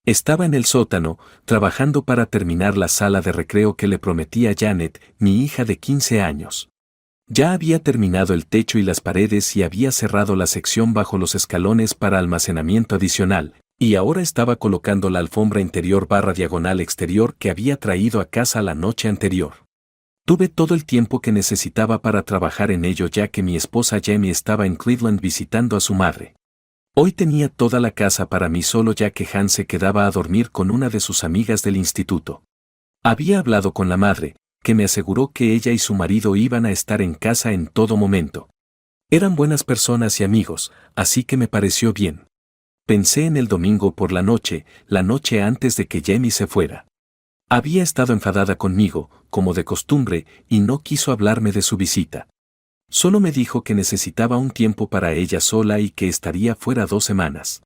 Estaba en el sótano, trabajando para terminar la sala de recreo que le prometí a Janet, mi hija de 15 años. Ya había terminado el techo y las paredes y había cerrado la sección bajo los escalones para almacenamiento adicional, y ahora estaba colocando la alfombra interior barra diagonal exterior que había traído a casa la noche anterior. Tuve todo el tiempo que necesitaba para trabajar en ello ya que mi esposa Jamie estaba en Cleveland visitando a su madre. Hoy tenía toda la casa para mí solo ya que Han se quedaba a dormir con una de sus amigas del instituto. Había hablado con la madre, que me aseguró que ella y su marido iban a estar en casa en todo momento. Eran buenas personas y amigos, así que me pareció bien. Pensé en el domingo por la noche antes de que Jamie se fuera. Había estado enfadada conmigo, como de costumbre, y no quiso hablarme de su visita. Solo me dijo que necesitaba un tiempo para ella sola y que estaría fuera 2 semanas.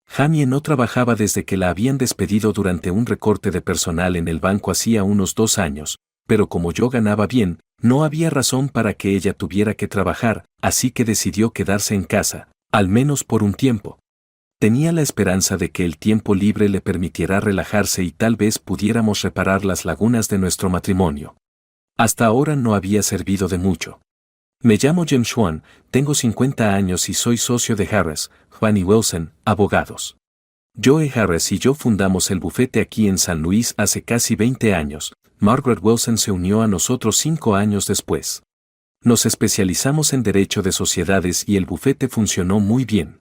Jamie no trabajaba desde que la habían despedido durante un recorte de personal en el banco hacía unos 2 años, pero como yo ganaba bien, no había razón para que ella tuviera que trabajar, así que decidió quedarse en casa, al menos por un tiempo. Tenía la esperanza de que el tiempo libre le permitiera relajarse y tal vez pudiéramos reparar las lagunas de nuestro matrimonio. Hasta ahora no había servido de mucho. Me llamo James Schwan, tengo 50 años y soy socio de Harris, Juan y Wilson, abogados. Joe Harris y yo fundamos el bufete aquí en San Luis hace casi 20 años. Margaret Wilson se unió a nosotros 5 años después. Nos especializamos en derecho de sociedades y el bufete funcionó muy bien.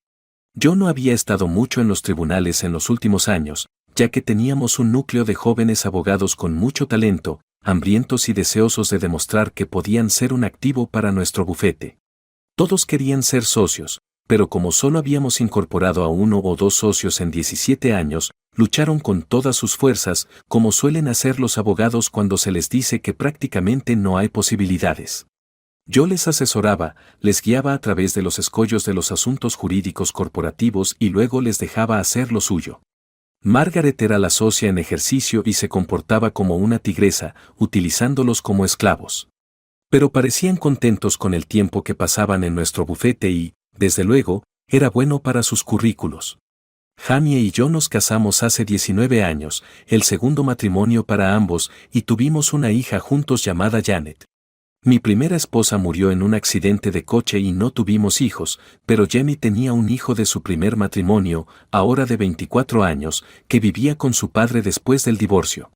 Yo no había estado mucho en los tribunales en los últimos años, ya que teníamos un núcleo de jóvenes abogados con mucho talento, hambrientos y deseosos de demostrar que podían ser un activo para nuestro bufete. Todos querían ser socios, pero como solo habíamos incorporado a 1 o 2 socios en 17 años, lucharon con todas sus fuerzas, como suelen hacer los abogados cuando se les dice que prácticamente no hay posibilidades. Yo les asesoraba, les guiaba a través de los escollos de los asuntos jurídicos corporativos y luego les dejaba hacer lo suyo. Margaret era la socia en ejercicio y se comportaba como una tigresa, utilizándolos como esclavos. Pero parecían contentos con el tiempo que pasaban en nuestro bufete y, desde luego, era bueno para sus currículos. Jamie y yo nos casamos hace 19 años, el segundo matrimonio para ambos, y tuvimos una hija juntos llamada Janet. Mi primera esposa murió en un accidente de coche y no tuvimos hijos, pero Jamie tenía un hijo de su primer matrimonio, ahora de 24 años, que vivía con su padre después del divorcio.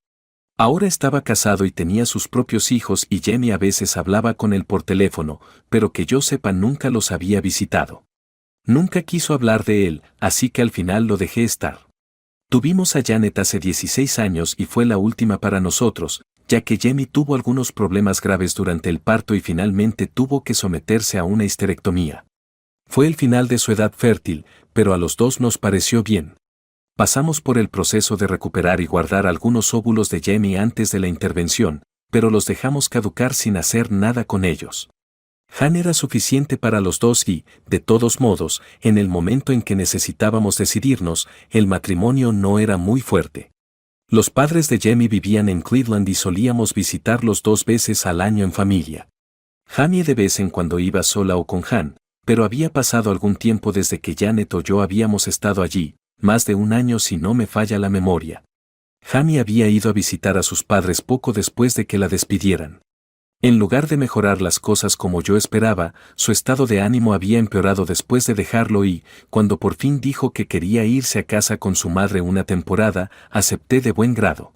Ahora estaba casado y tenía sus propios hijos y Jamie a veces hablaba con él por teléfono, pero que yo sepa nunca los había visitado. Nunca quiso hablar de él, así que al final lo dejé estar. Tuvimos a Janet hace 16 años y fue la última para nosotros, ya que Jamie tuvo algunos problemas graves durante el parto y finalmente tuvo que someterse a una histerectomía. Fue el final de su edad fértil, pero a los dos nos pareció bien. Pasamos por el proceso de recuperar y guardar algunos óvulos de Jamie antes de la intervención, pero los dejamos caducar sin hacer nada con ellos. Han era suficiente para los dos y, de todos modos, en el momento en que necesitábamos decidirnos, el matrimonio no era muy fuerte. Los padres de Jamie vivían en Cleveland y solíamos visitarlos 2 veces al año en familia. Jamie de vez en cuando iba sola o con Han, pero había pasado algún tiempo desde que Janet o yo habíamos estado allí, más de 1 año si no me falla la memoria. Jamie había ido a visitar a sus padres poco después de que la despidieran. En lugar de mejorar las cosas como yo esperaba, su estado de ánimo había empeorado después de dejarlo y, cuando por fin dijo que quería irse a casa con su madre una temporada, acepté de buen grado.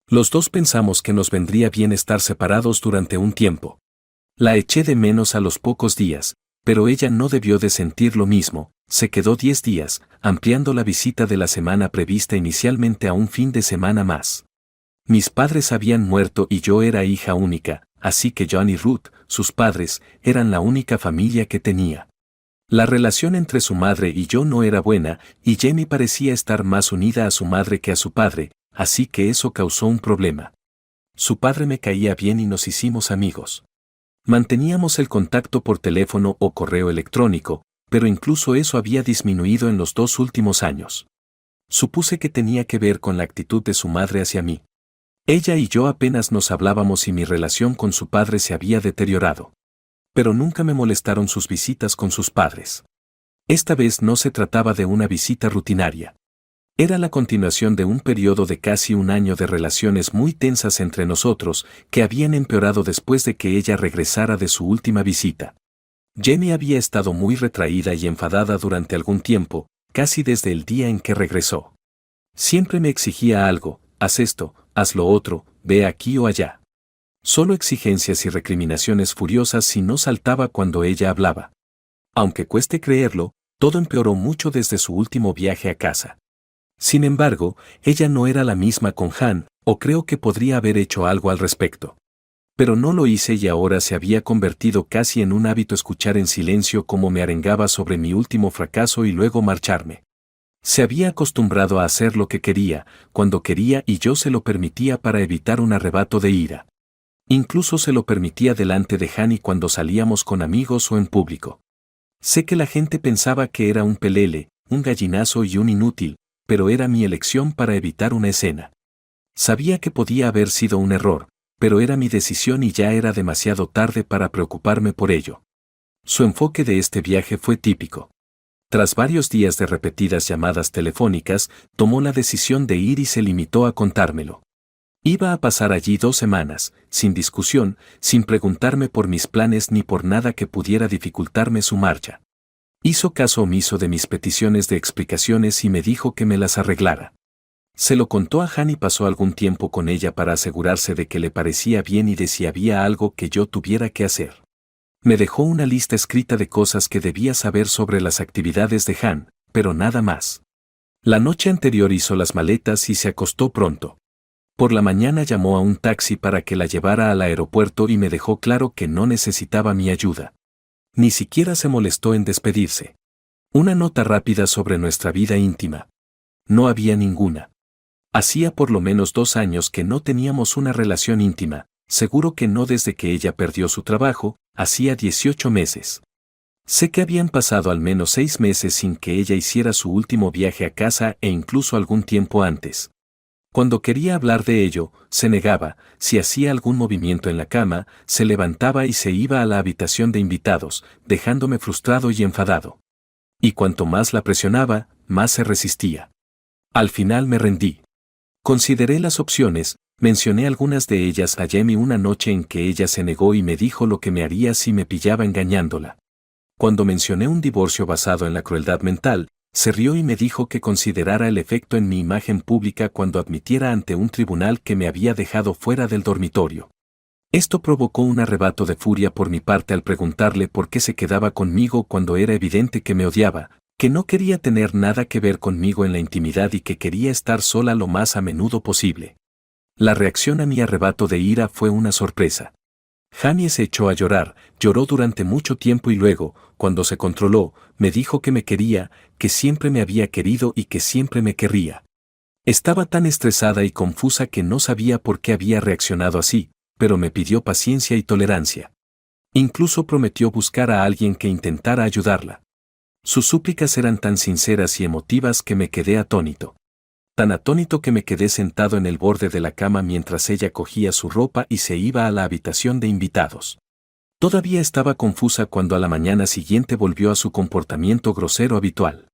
Los dos pensamos que nos vendría bien estar separados durante un tiempo. La eché de menos a los pocos días, pero ella no debió de sentir lo mismo, se quedó 10 días, ampliando la visita de la semana prevista inicialmente a un fin de semana más. Mis padres habían muerto y yo era hija única, así que John y Ruth, sus padres, eran la única familia que tenía. La relación entre su madre y yo no era buena, y Jamie parecía estar más unida a su madre que a su padre, así que eso causó un problema. Su padre me caía bien y nos hicimos amigos. Manteníamos el contacto por teléfono o correo electrónico, pero incluso eso había disminuido en los 2 últimos años. Supuse que tenía que ver con la actitud de su madre hacia mí. Ella y yo apenas nos hablábamos y mi relación con su padre se había deteriorado. Pero nunca me molestaron sus visitas con sus padres. Esta vez no se trataba de una visita rutinaria. Era la continuación de un periodo de casi un año de relaciones muy tensas entre nosotros, que habían empeorado después de que ella regresara de su última visita. Jenny había estado muy retraída y enfadada durante algún tiempo, casi desde el día en que regresó. Siempre me exigía algo: haz esto, haz lo otro, ve aquí o allá. Solo exigencias y recriminaciones furiosas si no saltaba cuando ella hablaba. Aunque cueste creerlo, todo empeoró mucho desde su último viaje a casa. Sin embargo, ella no era la misma con Han, o creo que podría haber hecho algo al respecto. Pero no lo hice y ahora se había convertido casi en un hábito escuchar en silencio cómo me arengaba sobre mi último fracaso y luego marcharme. Se había acostumbrado a hacer lo que quería, cuando quería, y yo se lo permitía para evitar un arrebato de ira. Incluso se lo permitía delante de Han y cuando salíamos con amigos o en público. Sé que la gente pensaba que era un pelele, un gallinazo y un inútil, pero era mi elección para evitar una escena. Sabía que podía haber sido un error, pero era mi decisión y ya era demasiado tarde para preocuparme por ello. Su enfoque de este viaje fue típico. Tras varios días de repetidas llamadas telefónicas, tomó la decisión de ir y se limitó a contármelo. Iba a pasar allí 2 semanas, sin discusión, sin preguntarme por mis planes ni por nada que pudiera dificultarme su marcha. Hizo caso omiso de mis peticiones de explicaciones y me dijo que me las arreglara. Se lo contó a Han y pasó algún tiempo con ella para asegurarse de que le parecía bien y de si había algo que yo tuviera que hacer. Me dejó una lista escrita de cosas que debía saber sobre las actividades de Han, pero nada más. La noche anterior hizo las maletas y se acostó pronto. Por la mañana llamó a un taxi para que la llevara al aeropuerto y me dejó claro que no necesitaba mi ayuda. Ni siquiera se molestó en despedirse. Una nota rápida sobre nuestra vida íntima. No había ninguna. Hacía por lo menos 2 años que no teníamos una relación íntima, seguro que no desde que ella perdió su trabajo, hacía 18 meses. Sé que habían pasado al menos 6 meses sin que ella hiciera su último viaje a casa e incluso algún tiempo antes. Cuando quería hablar de ello, se negaba. Si hacía algún movimiento en la cama, se levantaba y se iba a la habitación de invitados, dejándome frustrado y enfadado. Y cuanto más la presionaba, más se resistía. Al final me rendí. Consideré las opciones, mencioné algunas de ellas a Jamie una noche en que ella se negó y me dijo lo que me haría si me pillaba engañándola. Cuando mencioné un divorcio basado en la crueldad mental, se rió y me dijo que considerara el efecto en mi imagen pública cuando admitiera ante un tribunal que me había dejado fuera del dormitorio. Esto provocó un arrebato de furia por mi parte al preguntarle por qué se quedaba conmigo cuando era evidente que me odiaba, que no quería tener nada que ver conmigo en la intimidad y que quería estar sola lo más a menudo posible. La reacción a mi arrebato de ira fue una sorpresa. Janie se echó a llorar, lloró durante mucho tiempo y luego, cuando se controló, me dijo que me quería, que siempre me había querido y que siempre me querría. Estaba tan estresada y confusa que no sabía por qué había reaccionado así, pero me pidió paciencia y tolerancia. Incluso prometió buscar a alguien que intentara ayudarla. Sus súplicas eran tan sinceras y emotivas que me quedé atónito. Tan atónito que me quedé sentado en el borde de la cama mientras ella cogía su ropa y se iba a la habitación de invitados. Todavía estaba confusa cuando a la mañana siguiente volvió a su comportamiento grosero habitual.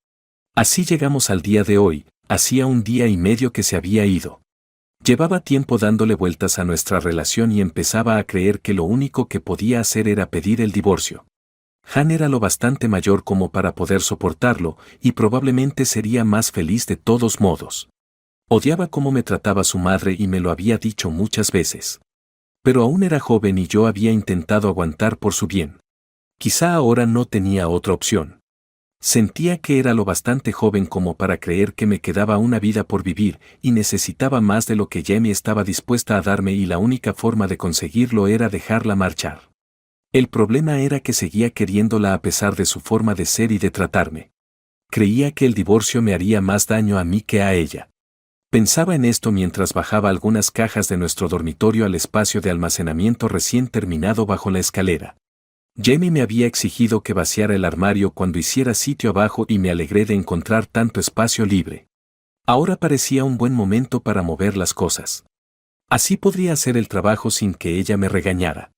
Así llegamos al día de hoy, hacía 1 día y medio que se había ido. Llevaba tiempo dándole vueltas a nuestra relación y empezaba a creer que lo único que podía hacer era pedir el divorcio. Han era lo bastante mayor como para poder soportarlo y probablemente sería más feliz de todos modos. Odiaba cómo me trataba su madre y me lo había dicho muchas veces. Pero aún era joven y yo había intentado aguantar por su bien. Quizá ahora no tenía otra opción. Sentía que era lo bastante joven como para creer que me quedaba una vida por vivir y necesitaba más de lo que Jamie estaba dispuesta a darme y la única forma de conseguirlo era dejarla marchar. El problema era que seguía queriéndola a pesar de su forma de ser y de tratarme. Creía que el divorcio me haría más daño a mí que a ella. Pensaba en esto mientras bajaba algunas cajas de nuestro dormitorio al espacio de almacenamiento recién terminado bajo la escalera. Jamie me había exigido que vaciara el armario cuando hiciera sitio abajo y me alegré de encontrar tanto espacio libre. Ahora parecía un buen momento para mover las cosas. Así podría hacer el trabajo sin que ella me regañara.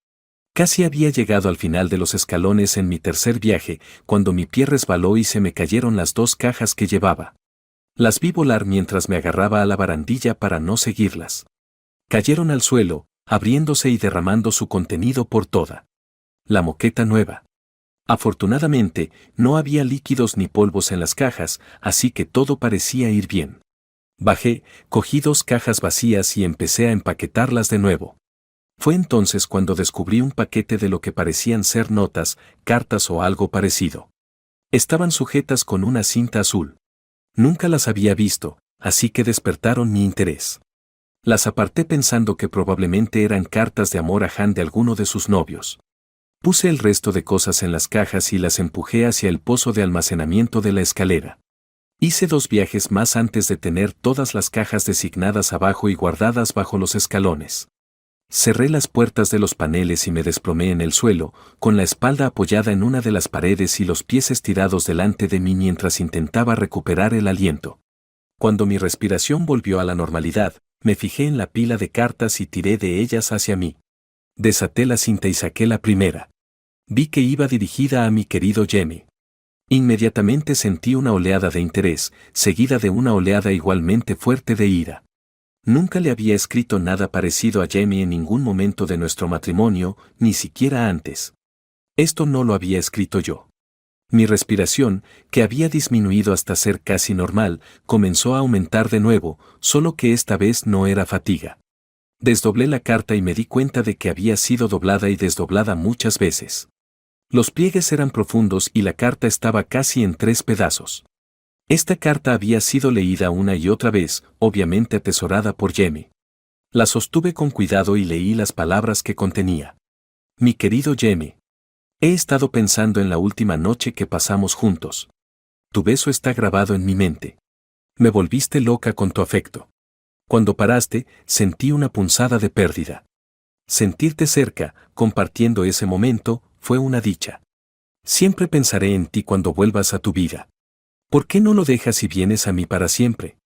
Casi había llegado al final de los escalones en mi tercer viaje, cuando mi pie resbaló y se me cayeron las 2 cajas que llevaba. Las vi volar mientras me agarraba a la barandilla para no seguirlas. Cayeron al suelo, abriéndose y derramando su contenido por toda la moqueta nueva. Afortunadamente, no había líquidos ni polvos en las cajas, así que todo parecía ir bien. Bajé, cogí 2 cajas vacías y empecé a empaquetarlas de nuevo. Fue entonces cuando descubrí un paquete de lo que parecían ser notas, cartas o algo parecido. Estaban sujetas con una cinta azul. Nunca las había visto, así que despertaron mi interés. Las aparté pensando que probablemente eran cartas de amor a Han de alguno de sus novios. Puse el resto de cosas en las cajas y las empujé hacia el pozo de almacenamiento de la escalera. Hice 2 viajes más antes de tener todas las cajas designadas abajo y guardadas bajo los escalones. Cerré las puertas de los paneles y me desplomé en el suelo, con la espalda apoyada en una de las paredes y los pies estirados delante de mí mientras intentaba recuperar el aliento. Cuando mi respiración volvió a la normalidad, me fijé en la pila de cartas y tiré de ellas hacia mí. Desaté la cinta y saqué la primera. Vi que iba dirigida a mi querido Jamie. Inmediatamente sentí una oleada de interés, seguida de una oleada igualmente fuerte de ira. Nunca le había escrito nada parecido a Jamie en ningún momento de nuestro matrimonio, ni siquiera antes. Esto no lo había escrito yo. Mi respiración, que había disminuido hasta ser casi normal, comenzó a aumentar de nuevo, solo que esta vez no era fatiga. Desdoblé la carta y me di cuenta de que había sido doblada y desdoblada muchas veces. Los pliegues eran profundos y la carta estaba casi en 3 pedazos. Esta carta había sido leída una y otra vez, obviamente atesorada por Jamie. La sostuve con cuidado y leí las palabras que contenía. Mi querido Jamie. He estado pensando en la última noche que pasamos juntos. Tu beso está grabado en mi mente. Me volviste loca con tu afecto. Cuando paraste, sentí una punzada de pérdida. Sentirte cerca, compartiendo ese momento, fue una dicha. Siempre pensaré en ti cuando vuelvas a tu vida. ¿Por qué no lo dejas y vienes a mí para siempre?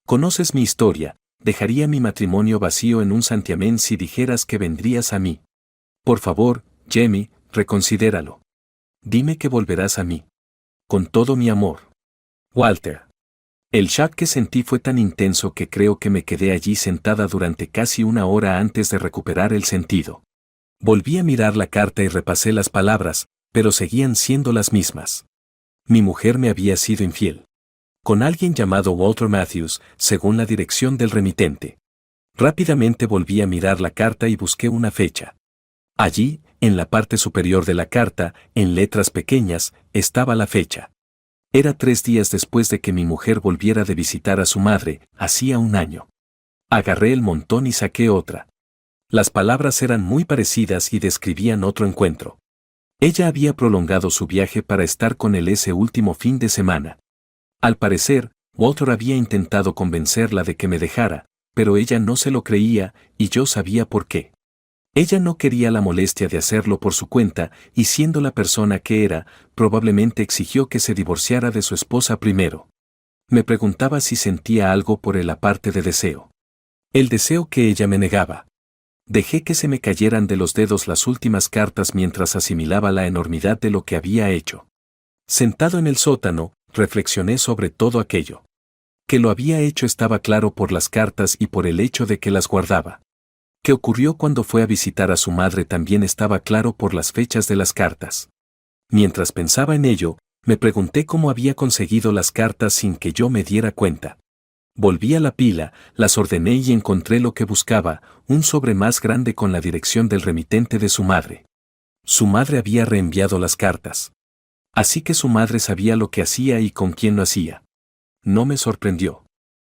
Conoces mi historia, dejaría mi matrimonio vacío en un santiamén si dijeras que vendrías a mí. Por favor, Jamie, reconsidéralo. Dime que volverás a mí. Con todo mi amor. Walter. El shock que sentí fue tan intenso que creo que me quedé allí sentada durante casi 1 hora antes de recuperar el sentido. Volví a mirar la carta y repasé las palabras, pero seguían siendo las mismas. Mi mujer me había sido infiel. Con alguien llamado Walter Matthews, según la dirección del remitente. Rápidamente volví a mirar la carta y busqué una fecha. Allí, en la parte superior de la carta, en letras pequeñas, estaba la fecha. Era 3 días después de que mi mujer volviera de visitar a su madre, hacía 1 año. Agarré el montón y saqué otra. Las palabras eran muy parecidas y describían otro encuentro. Ella había prolongado su viaje para estar con él ese último fin de semana. Al parecer, Walter había intentado convencerla de que me dejara, pero ella no se lo creía, y yo sabía por qué. Ella no quería la molestia de hacerlo por su cuenta, y siendo la persona que era, probablemente exigió que se divorciara de su esposa primero. Me preguntaba si sentía algo por él aparte de deseo. El deseo que ella me negaba. Dejé que se me cayeran de los dedos las últimas cartas mientras asimilaba la enormidad de lo que había hecho. Sentado en el sótano, reflexioné sobre todo aquello. Que lo había hecho estaba claro por las cartas y por el hecho de que las guardaba. Que ocurrió cuando fue a visitar a su madre también estaba claro por las fechas de las cartas. Mientras pensaba en ello, me pregunté cómo había conseguido las cartas sin que yo me diera cuenta. Volví a la pila, las ordené y encontré lo que buscaba, un sobre más grande con la dirección del remitente de su madre. Su madre había reenviado las cartas. Así que su madre sabía lo que hacía y con quién lo hacía. No me sorprendió.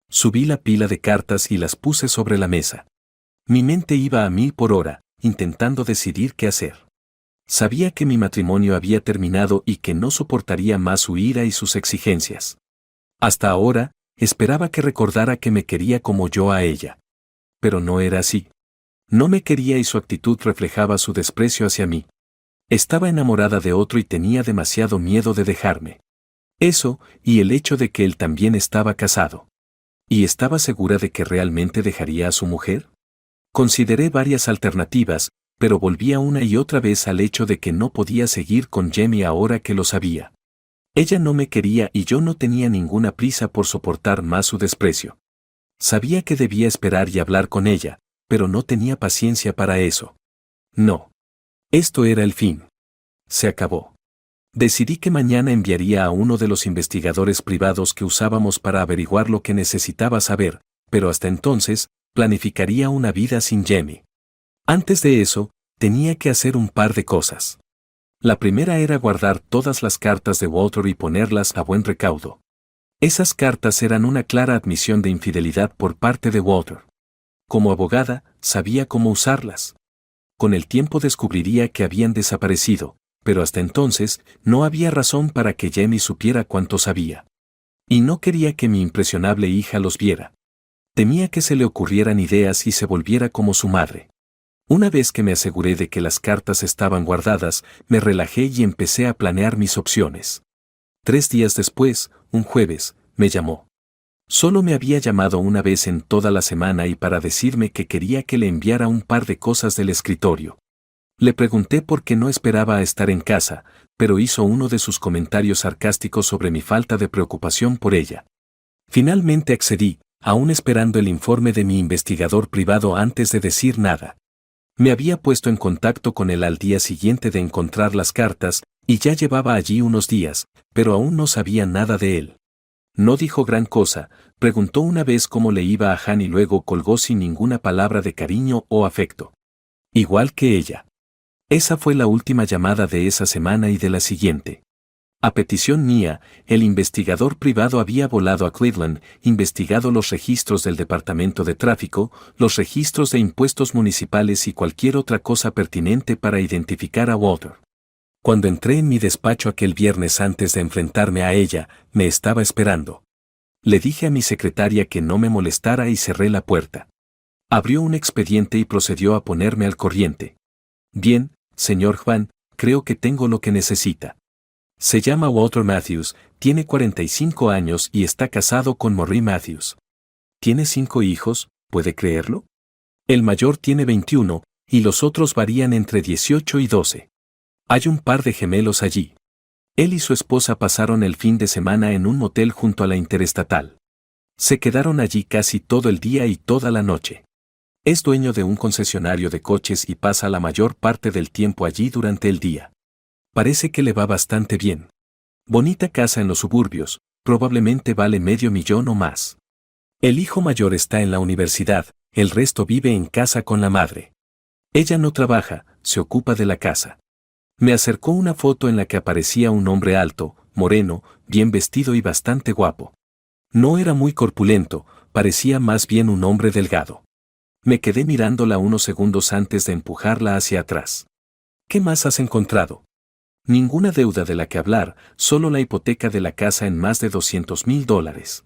Subí la pila de cartas y las puse sobre la mesa. Mi mente iba a 1000 por hora, intentando decidir qué hacer. Sabía que mi matrimonio había terminado y que no soportaría más su ira y sus exigencias. Hasta ahora, esperaba que recordara que me quería como yo a ella. Pero no era así. No me quería y su actitud reflejaba su desprecio hacia mí. Estaba enamorada de otro y tenía demasiado miedo de dejarme. Eso, y el hecho de que él también estaba casado. ¿Y estaba segura de que realmente dejaría a su mujer? Consideré varias alternativas, pero volvía una y otra vez al hecho de que no podía seguir con Jamie ahora que lo sabía. Ella no me quería y yo no tenía ninguna prisa por soportar más su desprecio. Sabía que debía esperar y hablar con ella, pero no tenía paciencia para eso. No. Esto era el fin. Se acabó. Decidí que mañana enviaría a uno de los investigadores privados que usábamos para averiguar lo que necesitaba saber, pero hasta entonces, planificaría una vida sin Jamie. Antes de eso, tenía que hacer un par de cosas. La primera era guardar todas las cartas de Walter y ponerlas a buen recaudo. Esas cartas eran una clara admisión de infidelidad por parte de Walter. Como abogada, sabía cómo usarlas. Con el tiempo descubriría que habían desaparecido, pero hasta entonces no había razón para que Jamie supiera cuánto sabía. Y no quería que mi impresionable hija los viera. Temía que se le ocurrieran ideas y se volviera como su madre. Una vez que me aseguré de que las cartas estaban guardadas, me relajé y empecé a planear mis opciones. 3 días después, un jueves, me llamó. Solo me había llamado una vez en toda la semana y para decirme que quería que le enviara un par de cosas del escritorio. Le pregunté por qué no esperaba a estar en casa, pero hizo uno de sus comentarios sarcásticos sobre mi falta de preocupación por ella. Finalmente accedí, aún esperando el informe de mi investigador privado antes de decir nada. Me había puesto en contacto con él al día siguiente de encontrar las cartas, y ya llevaba allí unos días, pero aún no sabía nada de él. No dijo gran cosa, preguntó una vez cómo le iba a Han y luego colgó sin ninguna palabra de cariño o afecto. Igual que ella. Esa fue la última llamada de esa semana y de la siguiente. A petición mía, el investigador privado había volado a Cleveland, investigado los registros del Departamento de Tráfico, los registros de impuestos municipales y cualquier otra cosa pertinente para identificar a Walter. Cuando entré en mi despacho aquel viernes antes de enfrentarme a ella, me estaba esperando. Le dije a mi secretaria que no me molestara y cerré la puerta. Abrió un expediente y procedió a ponerme al corriente. Bien, señor Juan, creo que tengo lo que necesita. Se llama Walter Matthews, tiene 45 años y está casado con Maureen Matthews. Tiene 5 hijos, ¿puede creerlo? El mayor tiene 21, y los otros varían entre 18 y 12. Hay un par de gemelos allí. Él y su esposa pasaron el fin de semana en un motel junto a la Interestatal. Se quedaron allí casi todo el día y toda la noche. Es dueño de un concesionario de coches y pasa la mayor parte del tiempo allí durante el día. Parece que le va bastante bien. Bonita casa en los suburbios, probablemente vale $500,000 o más. El hijo mayor está en la universidad, el resto vive en casa con la madre. Ella no trabaja, se ocupa de la casa. Me acercó una foto en la que aparecía un hombre alto, moreno, bien vestido y bastante guapo. No era muy corpulento, parecía más bien un hombre delgado. Me quedé mirándola unos segundos antes de empujarla hacia atrás. ¿Qué más has encontrado? Ninguna deuda de la que hablar, solo la hipoteca de la casa en más de $200,000.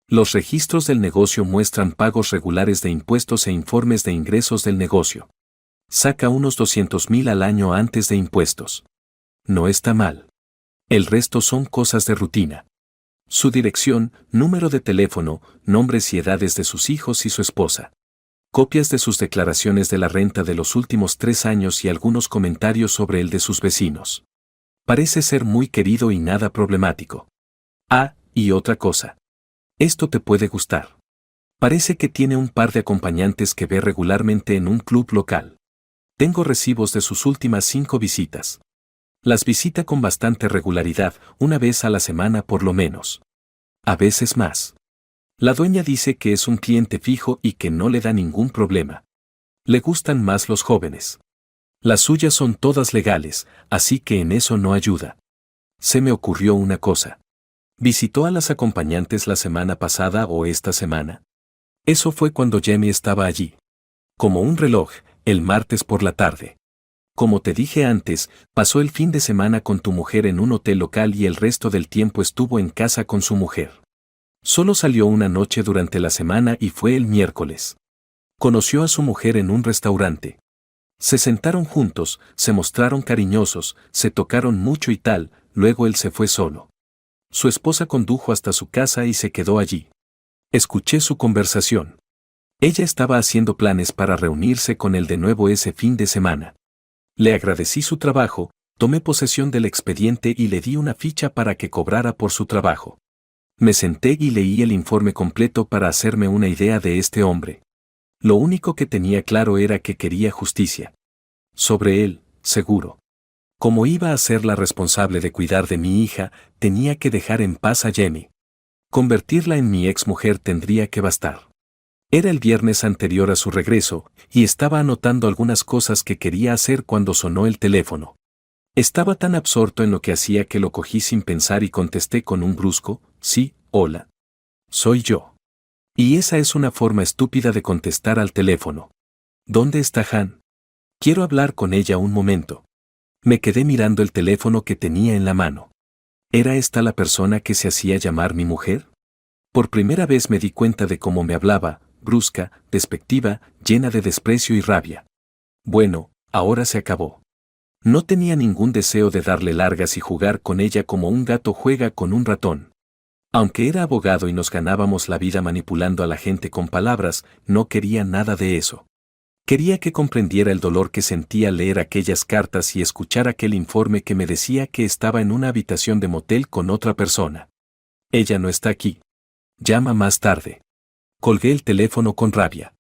Los registros del negocio muestran pagos regulares de impuestos e informes de ingresos del negocio. Saca unos $200,000 al año antes de impuestos. No está mal. El resto son cosas de rutina. Su dirección, número de teléfono, nombres y edades de sus hijos y su esposa. Copias de sus declaraciones de la renta de los últimos 3 años y algunos comentarios sobre el de sus vecinos. Parece ser muy querido y nada problemático. Ah, y otra cosa. Esto te puede gustar. Parece que tiene un par de acompañantes que ve regularmente en un club local. Tengo recibos de sus últimas 5 visitas. Las visita con bastante regularidad, una vez a la semana por lo menos. A veces más. La dueña dice que es un cliente fijo y que no le da ningún problema. Le gustan más los jóvenes. Las suyas son todas legales, así que en eso no ayuda. Se me ocurrió una cosa. ¿Visitó a las acompañantes la semana pasada o esta semana? Eso fue cuando Jamie estaba allí. Como un reloj, el martes por la tarde. Como te dije antes, pasó el fin de semana con tu mujer en un hotel local y el resto del tiempo estuvo en casa con su mujer. Solo salió una noche durante la semana y fue el miércoles. Conoció a su mujer en un restaurante. Se sentaron juntos, se mostraron cariñosos, se tocaron mucho y tal, luego él se fue solo. Su esposa condujo hasta su casa y se quedó allí. Escuché su conversación. Ella estaba haciendo planes para reunirse con él de nuevo ese fin de semana. Le agradecí su trabajo, Tomé posesión del expediente y le di una ficha para que cobrara por su trabajo. Me senté y leí el informe completo para hacerme una idea de este hombre. Lo único que tenía claro era que quería justicia. Sobre él, seguro. Como iba a ser la responsable de cuidar de mi hija, tenía que dejar en paz a Jamie. Convertirla en mi exmujer tendría que bastar. Era el viernes anterior a su regreso, y estaba anotando algunas cosas que quería hacer cuando sonó el teléfono. Estaba tan absorto en lo que hacía que lo cogí sin pensar y contesté con un brusco, sí, hola. Soy yo. Y esa es una forma estúpida de contestar al teléfono. ¿Dónde está Han? Quiero hablar con ella un momento. Me quedé mirando el teléfono que tenía en la mano. ¿Era esta la persona que se hacía llamar mi mujer? Por primera vez me di cuenta de cómo me hablaba, brusca, despectiva, llena de desprecio y rabia. Bueno, ahora se acabó. No tenía ningún deseo de darle largas y jugar con ella como un gato juega con un ratón. Aunque era abogado y nos ganábamos la vida manipulando a la gente con palabras, no quería nada de eso. Quería que comprendiera el dolor que sentía al leer aquellas cartas y escuchar aquel informe que me decía que estaba en una habitación de motel con otra persona. Ella no está aquí. Llama más tarde. Colgué el teléfono con rabia.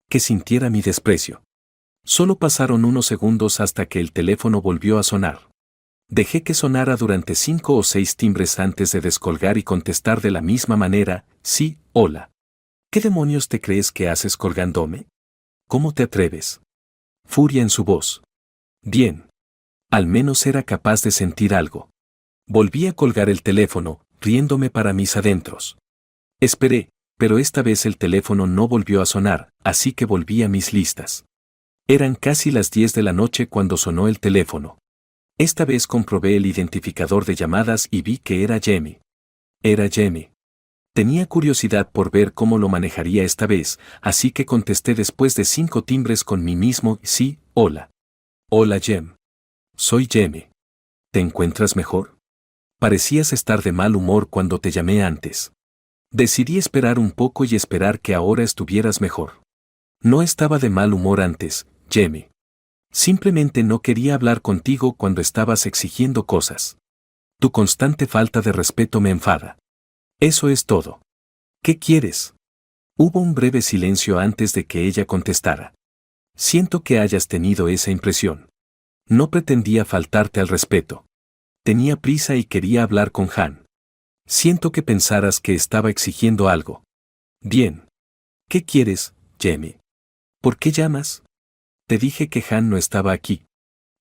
Que sintiera mi desprecio. Solo pasaron unos segundos hasta que el teléfono volvió a sonar. Dejé que sonara durante 5 o 6 timbres antes de descolgar y contestar de la misma manera, sí, hola. ¿Qué demonios te crees que haces colgándome? ¿Cómo te atreves? Furia en su voz. Bien. Al menos era capaz de sentir algo. Volví a colgar el teléfono, riéndome para mis adentros. Esperé, pero esta vez el teléfono no volvió a sonar, así que volví a mis listas. Eran casi las 10 de la noche cuando sonó el teléfono. Esta vez comprobé el identificador de llamadas y vi que era Jamie. Era Jamie. Tenía curiosidad por ver cómo lo manejaría esta vez, así que contesté después de 5 timbres con mí mismo, sí, hola. Hola Jem. Soy Jamie. ¿Te encuentras mejor? Parecías estar de mal humor cuando te llamé antes. Decidí esperar un poco y esperar que ahora estuvieras mejor. No estaba de mal humor antes, Jamie. Simplemente no quería hablar contigo cuando estabas exigiendo cosas. Tu constante falta de respeto me enfada. Eso es todo. ¿Qué quieres? Hubo un breve silencio antes de que ella contestara. Siento que hayas tenido esa impresión. No pretendía faltarte al respeto. Tenía prisa y quería hablar con Han. Siento que pensaras que estaba exigiendo algo. Bien. ¿Qué quieres, Jamie? ¿Por qué llamas? Te dije que Han no estaba aquí.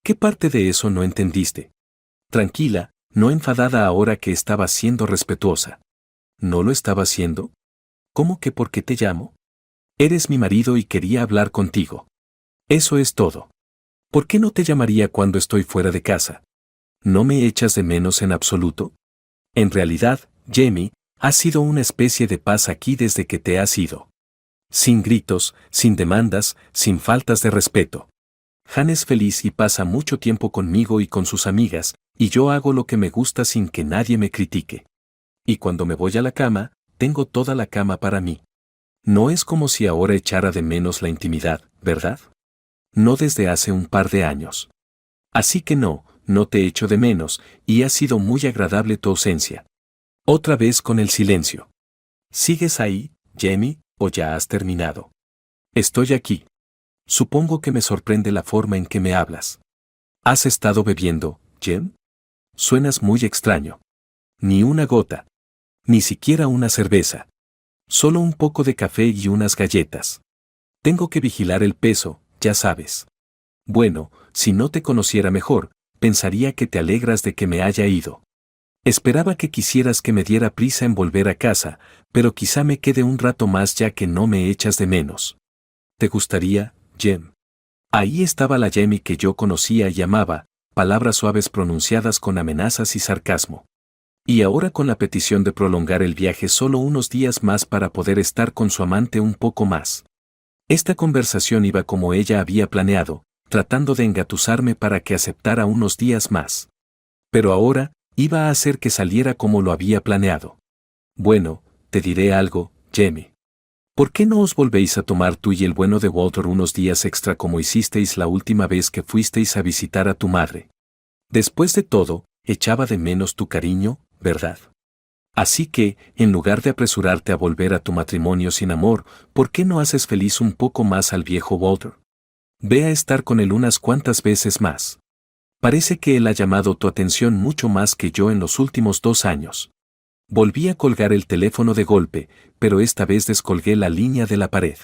¿Qué parte de eso no entendiste? Tranquila, no enfadada ahora que estaba siendo respetuosa. ¿No lo estaba haciendo? ¿Cómo que por qué te llamo? Eres mi marido y quería hablar contigo. Eso es todo. ¿Por qué no te llamaría cuando estoy fuera de casa? ¿No me echas de menos en absoluto? En realidad, Jamie, has sido una especie de paz aquí desde que te has ido. Sin gritos, sin demandas, sin faltas de respeto. Han es feliz y pasa mucho tiempo conmigo y con sus amigas, y yo hago lo que me gusta sin que nadie me critique. Y cuando me voy a la cama, tengo toda la cama para mí. No es como si ahora echara de menos la intimidad, ¿verdad? No desde hace un par de años. Así que no te echo de menos, y ha sido muy agradable tu ausencia. Otra vez con el silencio. ¿Sigues ahí, Jamie, o ya has terminado? Estoy aquí. Supongo que me sorprende la forma en que me hablas. ¿Has estado bebiendo, Jem? Suenas muy extraño. Ni una gota. Ni siquiera una cerveza. Solo un poco de café y unas galletas. Tengo que vigilar el peso, ya sabes. Bueno, si no te conociera mejor, pensaría que te alegras de que me haya ido. Esperaba que quisieras que me diera prisa en volver a casa, pero quizá me quede un rato más ya que no me echas de menos. ¿Te gustaría, Jem? Ahí estaba la Jamie que yo conocía y amaba, palabras suaves pronunciadas con amenazas y sarcasmo. Y ahora con la petición de prolongar el viaje solo unos días más para poder estar con su amante un poco más. Esta conversación iba como ella había planeado, tratando de engatusarme para que aceptara unos días más. Pero ahora, iba a hacer que saliera como lo había planeado. Bueno, te diré algo, Jamie. ¿Por qué no os volvéis a tomar tú y el bueno de Walter unos días extra como hicisteis la última vez que fuisteis a visitar a tu madre? Después de todo, echaba de menos tu cariño, ¿verdad? Así que, en lugar de apresurarte a volver a tu matrimonio sin amor, ¿por qué no haces feliz un poco más al viejo Walter? Ve a estar con él unas cuantas veces más. Parece que él ha llamado tu atención mucho más que yo en los últimos 2 años. Volví a colgar el teléfono de golpe, pero esta vez descolgué la línea de la pared.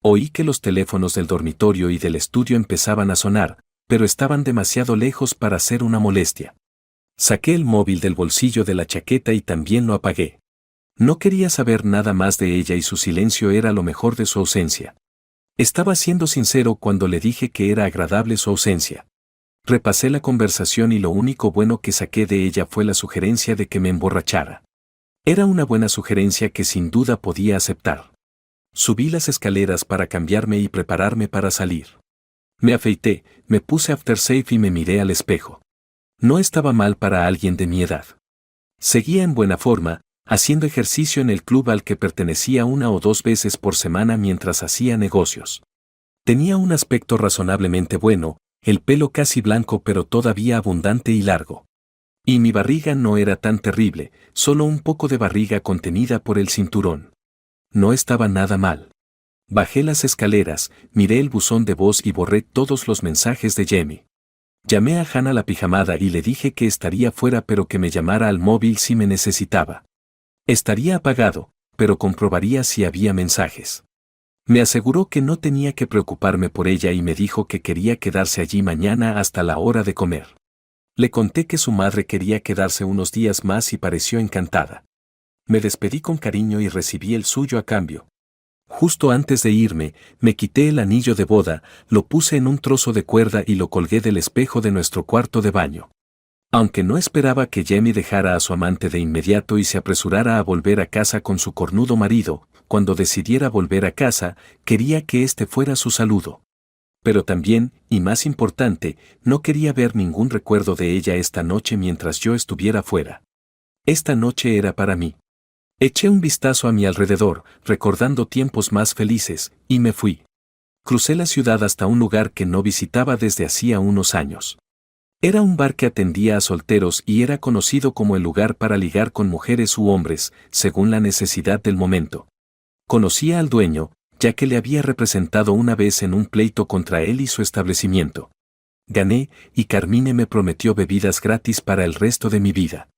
Oí que los teléfonos del dormitorio y del estudio empezaban a sonar, pero estaban demasiado lejos para ser una molestia. Saqué el móvil del bolsillo de la chaqueta y también lo apagué. No quería saber nada más de ella y su silencio era lo mejor de su ausencia. Estaba siendo sincero cuando le dije que era agradable su ausencia. Repasé la conversación y lo único bueno que saqué de ella fue la sugerencia de que me emborrachara. Era una buena sugerencia que sin duda podía aceptar. Subí las escaleras para cambiarme y prepararme para salir. Me afeité, me puse aftershave y me miré al espejo. No estaba mal para alguien de mi edad. Seguía en buena forma, haciendo ejercicio en el club al que pertenecía 1 o 2 veces por semana mientras hacía negocios. Tenía un aspecto razonablemente bueno, el pelo casi blanco pero todavía abundante y largo. Y mi barriga no era tan terrible, solo un poco de barriga contenida por el cinturón. No estaba nada mal. Bajé las escaleras, miré el buzón de voz y borré todos los mensajes de Jamie. Llamé a Hannah la pijamada y le dije que estaría fuera pero que me llamara al móvil si me necesitaba. Estaría apagado, pero comprobaría si había mensajes. Me aseguró que no tenía que preocuparme por ella y me dijo que quería quedarse allí mañana hasta la hora de comer. Le conté que su madre quería quedarse unos días más y pareció encantada. Me despedí con cariño y recibí el suyo a cambio. Justo antes de irme, me quité el anillo de boda, lo puse en un trozo de cuerda y lo colgué del espejo de nuestro cuarto de baño. Aunque no esperaba que Jamie dejara a su amante de inmediato y se apresurara a volver a casa con su cornudo marido, cuando decidiera volver a casa, quería que este fuera su saludo. Pero también, y más importante, no quería ver ningún recuerdo de ella esta noche mientras yo estuviera fuera. Esta noche era para mí. Eché un vistazo a mi alrededor, recordando tiempos más felices, y me fui. Crucé la ciudad hasta un lugar que no visitaba desde hacía unos años. Era un bar que atendía a solteros y era conocido como el lugar para ligar con mujeres u hombres, según la necesidad del momento. Conocía al dueño, ya que le había representado una vez en un pleito contra él y su establecimiento. Gané, y Carmine me prometió bebidas gratis para el resto de mi vida.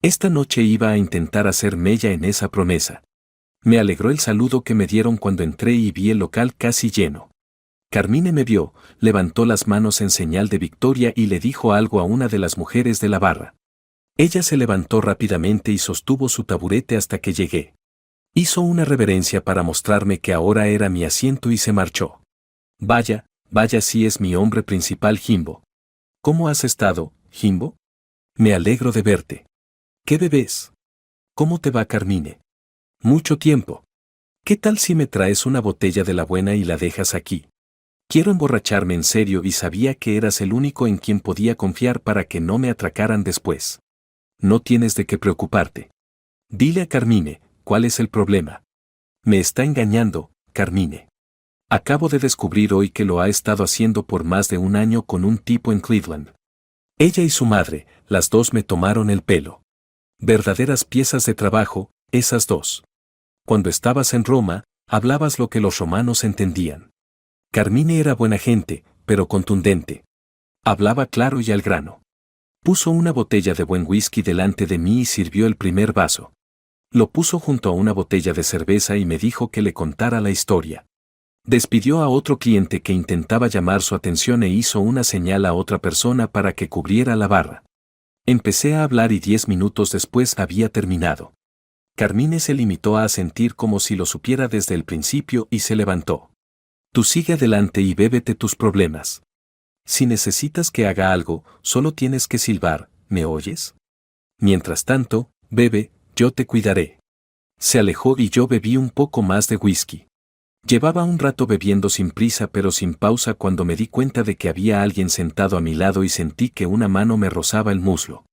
Esta noche iba a intentar hacer mella en esa promesa. Me alegró el saludo que me dieron cuando entré y vi el local casi lleno. Carmine me vio, levantó las manos en señal de victoria y le dijo algo a una de las mujeres de la barra. Ella se levantó rápidamente y sostuvo su taburete hasta que llegué. Hizo una reverencia para mostrarme que ahora era mi asiento y se marchó. Vaya, vaya si es mi hombre principal Jimbo. ¿Cómo has estado, Jimbo? Me alegro de verte. ¿Qué bebés? ¿Cómo te va, Carmine? Mucho tiempo. ¿Qué tal si me traes una botella de la buena y la dejas aquí? Quiero emborracharme en serio y sabía que eras el único en quien podía confiar para que no me atracaran después. No tienes de qué preocuparte. Dile a Carmine, ¿cuál es el problema? Me está engañando, Carmine. Acabo de descubrir hoy que lo ha estado haciendo por más de 1 año con un tipo en Cleveland. Ella y su madre, las dos me tomaron el pelo. Verdaderas piezas de trabajo, esas dos. Cuando estabas en Roma, hablabas lo que los romanos entendían. Carmine era buena gente, pero contundente. Hablaba claro y al grano. Puso una botella de buen whisky delante de mí y sirvió el primer vaso. Lo puso junto a una botella de cerveza y me dijo que le contara la historia. Despidió a otro cliente que intentaba llamar su atención e hizo una señal a otra persona para que cubriera la barra. Empecé a hablar y 10 minutos después había terminado. Carmine se limitó a asentir como si lo supiera desde el principio y se levantó. Tú sigue adelante y bébete tus problemas. Si necesitas que haga algo, solo tienes que silbar, ¿me oyes? Mientras tanto, bebe, yo te cuidaré. Se alejó y yo bebí un poco más de whisky. Llevaba un rato bebiendo sin prisa pero sin pausa cuando me di cuenta de que había alguien sentado a mi lado y sentí que una mano me rozaba el muslo.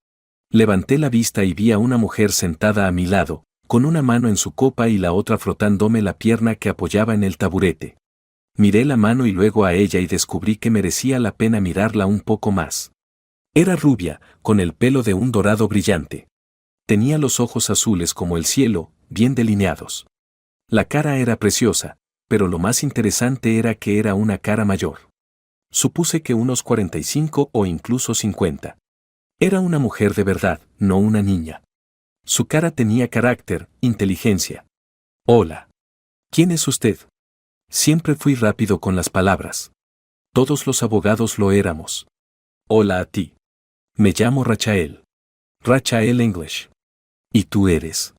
Levanté la vista y vi a una mujer sentada a mi lado, con una mano en su copa y la otra frotándome la pierna que apoyaba en el taburete. Miré la mano y luego a ella y descubrí que merecía la pena mirarla un poco más. Era rubia, con el pelo de un dorado brillante. Tenía los ojos azules como el cielo, bien delineados. La cara era preciosa, pero lo más interesante era que era una cara mayor. Supuse que unos 45 o incluso 50. Era una mujer de verdad, no una niña. Su cara tenía carácter, inteligencia. Hola. ¿Quién es usted? Siempre fui rápido con las palabras. Todos los abogados lo éramos. Hola a ti. Me llamo Rachael. Rachael English. ¿Y tú eres?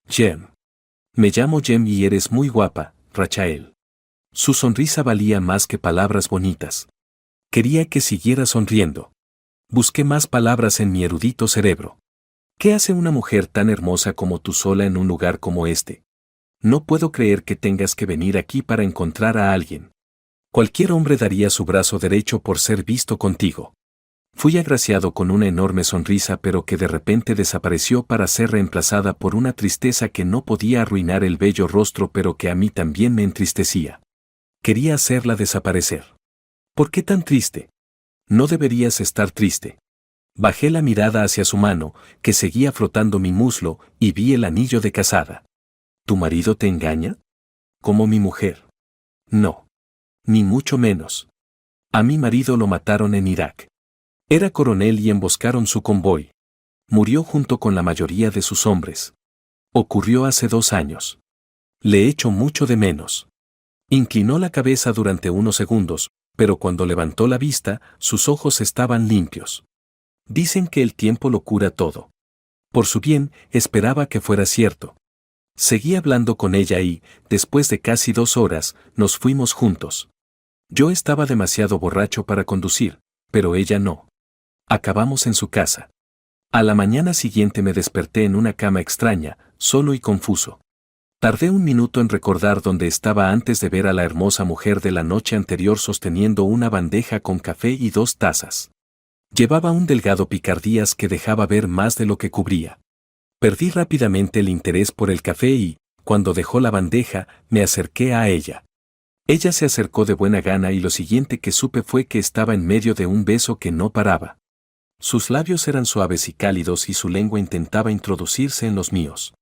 Jem. Me llamo Jem y eres muy guapa, Rachael. Su sonrisa valía más que palabras bonitas. Quería que siguiera sonriendo. Busqué más palabras en mi erudito cerebro. ¿Qué hace una mujer tan hermosa como tú sola en un lugar como este? No puedo creer que tengas que venir aquí para encontrar a alguien. Cualquier hombre daría su brazo derecho por ser visto contigo. Fui agraciado con una enorme sonrisa pero que de repente desapareció para ser reemplazada por una tristeza que no podía arruinar el bello rostro pero que a mí también me entristecía. Quería hacerla desaparecer. ¿Por qué tan triste? No deberías estar triste. Bajé la mirada hacia su mano, que seguía frotando mi muslo, y vi el anillo de casada. ¿Tu marido te engaña? ¿Como mi mujer? No. Ni mucho menos. A mi marido lo mataron en Irak. Era coronel y emboscaron su convoy. Murió junto con la mayoría de sus hombres. Ocurrió hace 2 años. Le echo mucho de menos. Inclinó la cabeza durante unos segundos, pero cuando levantó la vista, sus ojos estaban limpios. Dicen que el tiempo lo cura todo. Por su bien, esperaba que fuera cierto. Seguí hablando con ella y, después de casi 2 horas, nos fuimos juntos. Yo estaba demasiado borracho para conducir, pero ella no. Acabamos en su casa. A la mañana siguiente me desperté en una cama extraña, solo y confuso. Tardé un minuto en recordar dónde estaba antes de ver a la hermosa mujer de la noche anterior sosteniendo una bandeja con café y 2 tazas. Llevaba un delgado picardías que dejaba ver más de lo que cubría. Perdí rápidamente el interés por el café y, cuando dejó la bandeja, me acerqué a ella. Ella se acercó de buena gana y lo siguiente que supe fue que estaba en medio de un beso que no paraba. Sus labios eran suaves y cálidos y su lengua intentaba introducirse en los míos.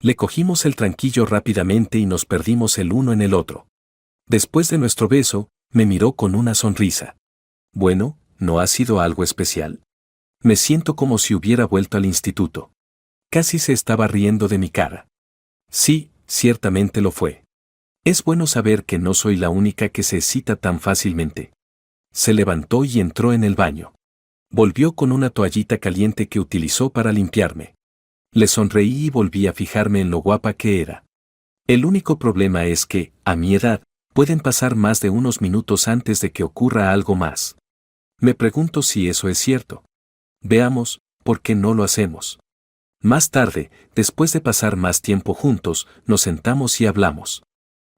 Le cogimos el tranquillo rápidamente y nos perdimos el uno en el otro. Después de nuestro beso, me miró con una sonrisa. Bueno, ¿no ha sido algo especial? Me siento como si hubiera vuelto al instituto. Casi se estaba riendo de mi cara. Sí, ciertamente lo fue. Es bueno saber que no soy la única que se excita tan fácilmente. Se levantó y entró en el baño. Volvió con una toallita caliente que utilizó para limpiarme. Le sonreí y volví a fijarme en lo guapa que era. El único problema es que, a mi edad, pueden pasar más de unos minutos antes de que ocurra algo más. Me pregunto si eso es cierto. Veamos, ¿por qué no lo hacemos? Más tarde, después de pasar más tiempo juntos, nos sentamos y hablamos.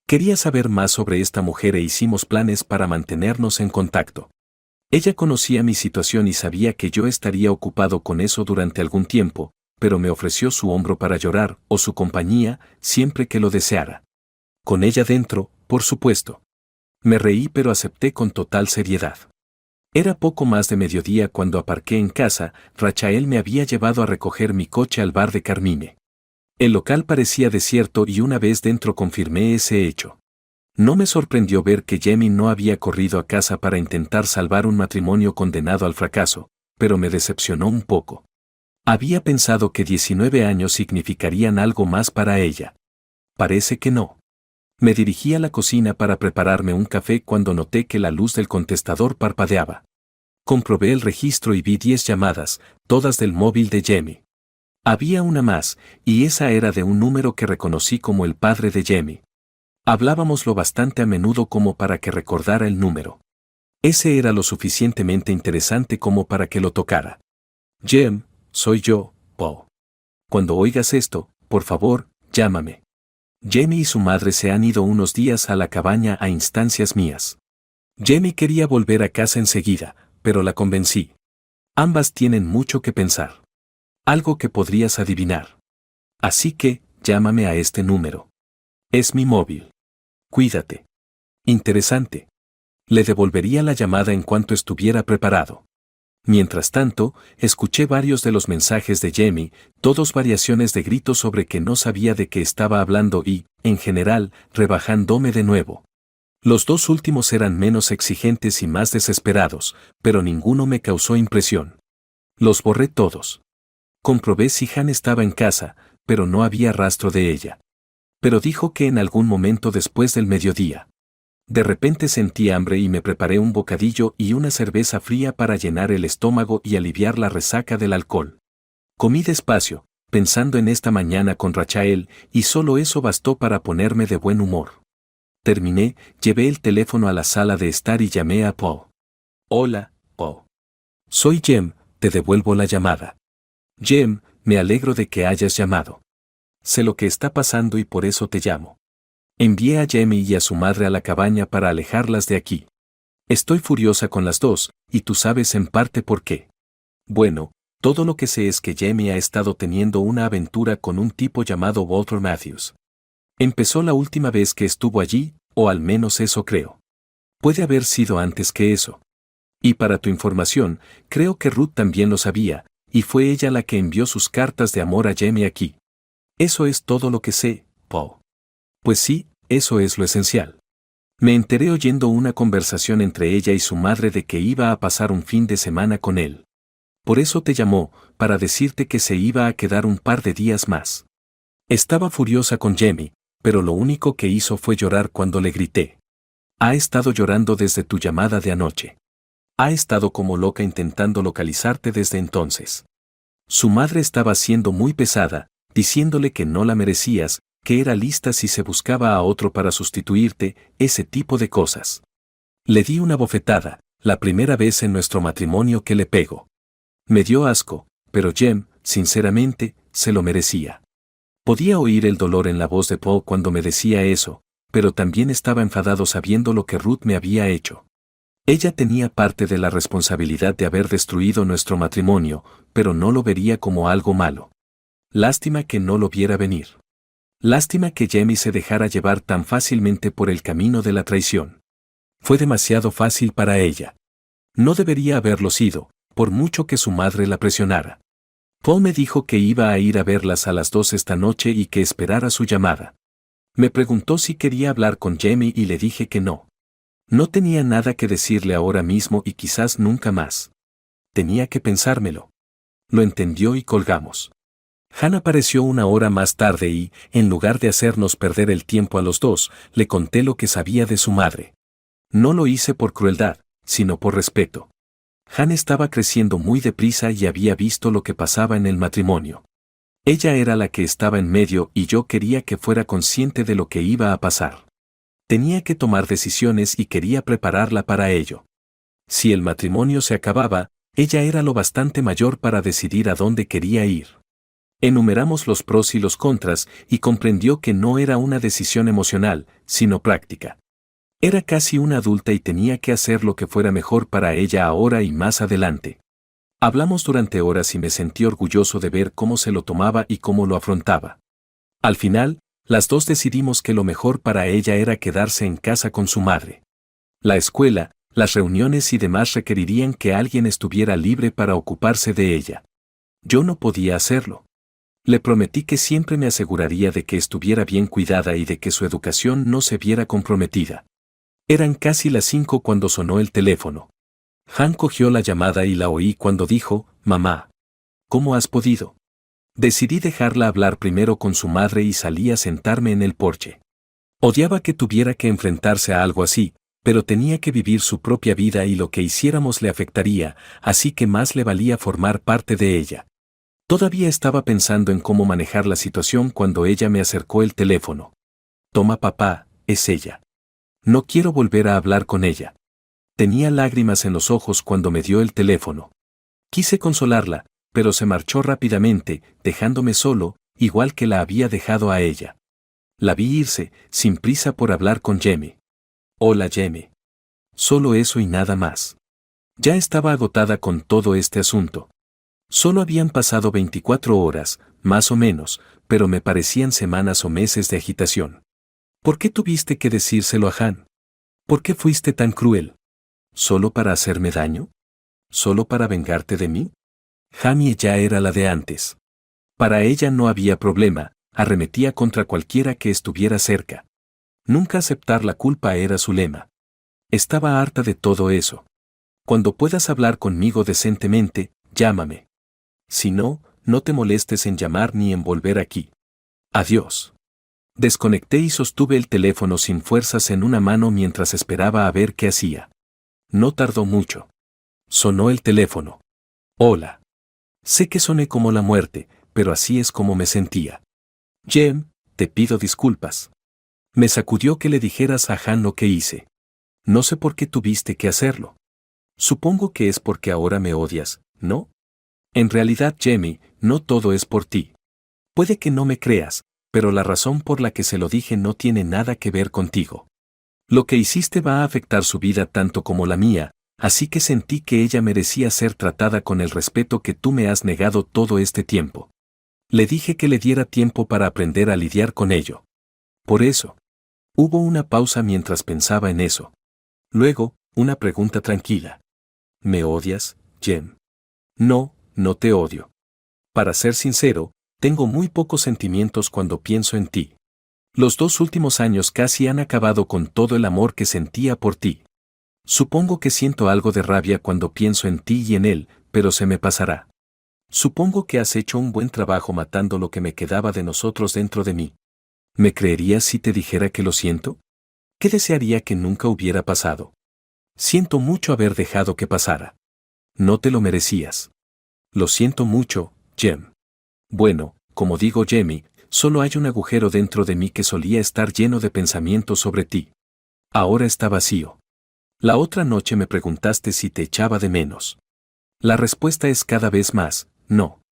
Quería saber más sobre esta mujer e hicimos planes para mantenernos en contacto. Ella conocía mi situación y sabía que yo estaría ocupado con eso durante algún tiempo, pero me ofreció su hombro para llorar, o su compañía, siempre que lo deseara. Con ella dentro, por supuesto. Me reí pero acepté con total seriedad. Era poco más de mediodía cuando aparqué en casa, Rachael me había llevado a recoger mi coche al bar de Carmine. El local parecía desierto y una vez dentro confirmé ese hecho. No me sorprendió ver que Jamie no había corrido a casa para intentar salvar un matrimonio condenado al fracaso, pero me decepcionó un poco. Había pensado que 19 años significarían algo más para ella. Parece que no. Me dirigí a la cocina para prepararme un café cuando noté que la luz del contestador parpadeaba. Comprobé el registro y vi 10 llamadas, todas del móvil de Jamie. Había una más, y esa era de un número que reconocí como el padre de Jamie. Hablábamos lo bastante a menudo como para que recordara el número. Ese era lo suficientemente interesante como para que lo tocara. Jem, soy yo, Paul. Cuando oigas esto, por favor, llámame. Jamie y su madre se han ido unos días a la cabaña a instancias mías. Jamie quería volver a casa enseguida, pero la convencí. Ambas tienen mucho que pensar. Algo que podrías adivinar. Así que, llámame a este número. Es mi móvil. Cuídate. Interesante. Le devolvería la llamada en cuanto estuviera preparado. Mientras tanto, escuché varios de los mensajes de Jamie, todos variaciones de gritos sobre que no sabía de qué estaba hablando y, en general, rebajándome de nuevo. Los dos últimos eran menos exigentes y más desesperados, pero ninguno me causó impresión. Los borré todos. Comprobé si Han estaba en casa, pero no había rastro de ella. Pero dijo que en algún momento después del mediodía. De repente sentí hambre y me preparé un bocadillo y una cerveza fría para llenar el estómago y aliviar la resaca del alcohol. Comí despacio, pensando en esta mañana con Rachael, y solo eso bastó para ponerme de buen humor. Terminé, llevé el teléfono a la sala de estar y llamé a Paul. Hola, Paul. Soy Jem, te devuelvo la llamada. Jem, me alegro de que hayas llamado. Sé lo que está pasando y por eso te llamo. Envié a Jamie y a su madre a la cabaña para alejarlas de aquí. Estoy furiosa con las dos, y tú sabes en parte por qué. Bueno, todo lo que sé es que Jamie ha estado teniendo una aventura con un tipo llamado Walter Matthews. Empezó la última vez que estuvo allí, o al menos eso creo. Puede haber sido antes que eso. Y para tu información, creo que Ruth también lo sabía, y fue ella la que envió sus cartas de amor a Jamie aquí. Eso es todo lo que sé, Paul. Pues sí, eso es lo esencial. Me enteré oyendo una conversación entre ella y su madre de que iba a pasar un fin de semana con él. Por eso te llamó, para decirte que se iba a quedar un par de días más. Estaba furiosa con Jamie, pero lo único que hizo fue llorar cuando le grité. Ha estado llorando desde tu llamada de anoche. Ha estado como loca intentando localizarte desde entonces. Su madre estaba siendo muy pesada, diciéndole que no la merecías, que era lista si se buscaba a otro para sustituirte, ese tipo de cosas. Le di una bofetada, la primera vez en nuestro matrimonio que le pego. Me dio asco, pero Jem, sinceramente, se lo merecía. Podía oír el dolor en la voz de Paul cuando me decía eso, pero también estaba enfadado sabiendo lo que Ruth me había hecho. Ella tenía parte de la responsabilidad de haber destruido nuestro matrimonio, pero no lo vería como algo malo. Lástima que no lo viera venir. Lástima que Jamie se dejara llevar tan fácilmente por el camino de la traición. Fue demasiado fácil para ella. No debería haberlo sido, por mucho que su madre la presionara. Paul me dijo que iba a ir a verlas a las 2 esta noche y que esperara su llamada. Me preguntó si quería hablar con Jamie y le dije que no. No tenía nada que decirle ahora mismo y quizás nunca más. Tenía que pensármelo. Lo entendió y colgamos. Han apareció una hora más tarde y, en lugar de hacernos perder el tiempo a los dos, le conté lo que sabía de su madre. No lo hice por crueldad, sino por respeto. Han estaba creciendo muy deprisa y había visto lo que pasaba en el matrimonio. Ella era la que estaba en medio y yo quería que fuera consciente de lo que iba a pasar. Tenía que tomar decisiones y quería prepararla para ello. Si el matrimonio se acababa, ella era lo bastante mayor para decidir a dónde quería ir. Enumeramos los pros y los contras y comprendió que no era una decisión emocional, sino práctica. Era casi una adulta y tenía que hacer lo que fuera mejor para ella ahora y más adelante. Hablamos durante horas y me sentí orgulloso de ver cómo se lo tomaba y cómo lo afrontaba. Al final, las dos decidimos que lo mejor para ella era quedarse en casa con su madre. La escuela, las reuniones y demás requerirían que alguien estuviera libre para ocuparse de ella. Yo no podía hacerlo. Le prometí que siempre me aseguraría de que estuviera bien cuidada y de que su educación no se viera comprometida. Eran casi las 5 cuando sonó el teléfono. Han cogió la llamada y la oí cuando dijo, «Mamá, ¿cómo has podido?» Decidí dejarla hablar primero con su madre y salí a sentarme en el porche. Odiaba que tuviera que enfrentarse a algo así, pero tenía que vivir su propia vida y lo que hiciéramos le afectaría, así que más le valía formar parte de ella. Todavía estaba pensando en cómo manejar la situación cuando ella me acercó el teléfono. «Toma papá, es ella. No quiero volver a hablar con ella». Tenía lágrimas en los ojos cuando me dio el teléfono. Quise consolarla, pero se marchó rápidamente, dejándome solo, igual que la había dejado a ella. La vi irse, sin prisa por hablar con Jamie. «Hola Jamie». Solo eso y nada más. Ya estaba agotada con todo este asunto. Solo habían pasado 24 horas, más o menos, pero me parecían semanas o meses de agitación. ¿Por qué tuviste que decírselo a Han? ¿Por qué fuiste tan cruel? ¿Solo para hacerme daño? ¿Solo para vengarte de mí? Jamie ya era la de antes. Para ella no había problema, arremetía contra cualquiera que estuviera cerca. Nunca aceptar la culpa era su lema. Estaba harta de todo eso. Cuando puedas hablar conmigo decentemente, llámame. Si no, no te molestes en llamar ni en volver aquí. Adiós. Desconecté y sostuve el teléfono sin fuerzas en una mano mientras esperaba a ver qué hacía. No tardó mucho. Sonó el teléfono. Hola. Sé que soné como la muerte, pero así es como me sentía. Jem, te pido disculpas. Me sacudió que le dijeras a Han lo que hice. No sé por qué tuviste que hacerlo. Supongo que es porque ahora me odias, ¿no? En realidad, Jamie, no todo es por ti. Puede que no me creas, pero la razón por la que se lo dije no tiene nada que ver contigo. Lo que hiciste va a afectar su vida tanto como la mía, así que sentí que ella merecía ser tratada con el respeto que tú me has negado todo este tiempo. Le dije que le diera tiempo para aprender a lidiar con ello. Por eso. Hubo una pausa mientras pensaba en eso. Luego, una pregunta tranquila. ¿Me odias, Jem? No, no te odio. Para ser sincero, tengo muy pocos sentimientos cuando pienso en ti. Los 2 últimos años casi han acabado con todo el amor que sentía por ti. Supongo que siento algo de rabia cuando pienso en ti y en él, pero se me pasará. Supongo que has hecho un buen trabajo matando lo que me quedaba de nosotros dentro de mí. ¿Me creerías si te dijera que lo siento? ¿Qué desearía que nunca hubiera pasado? Siento mucho haber dejado que pasara. No te lo merecías. Lo siento mucho, Jem. Bueno, como digo Jamie, solo hay un agujero dentro de mí que solía estar lleno de pensamientos sobre ti. Ahora está vacío. La otra noche me preguntaste si te echaba de menos. La respuesta es cada vez más, no.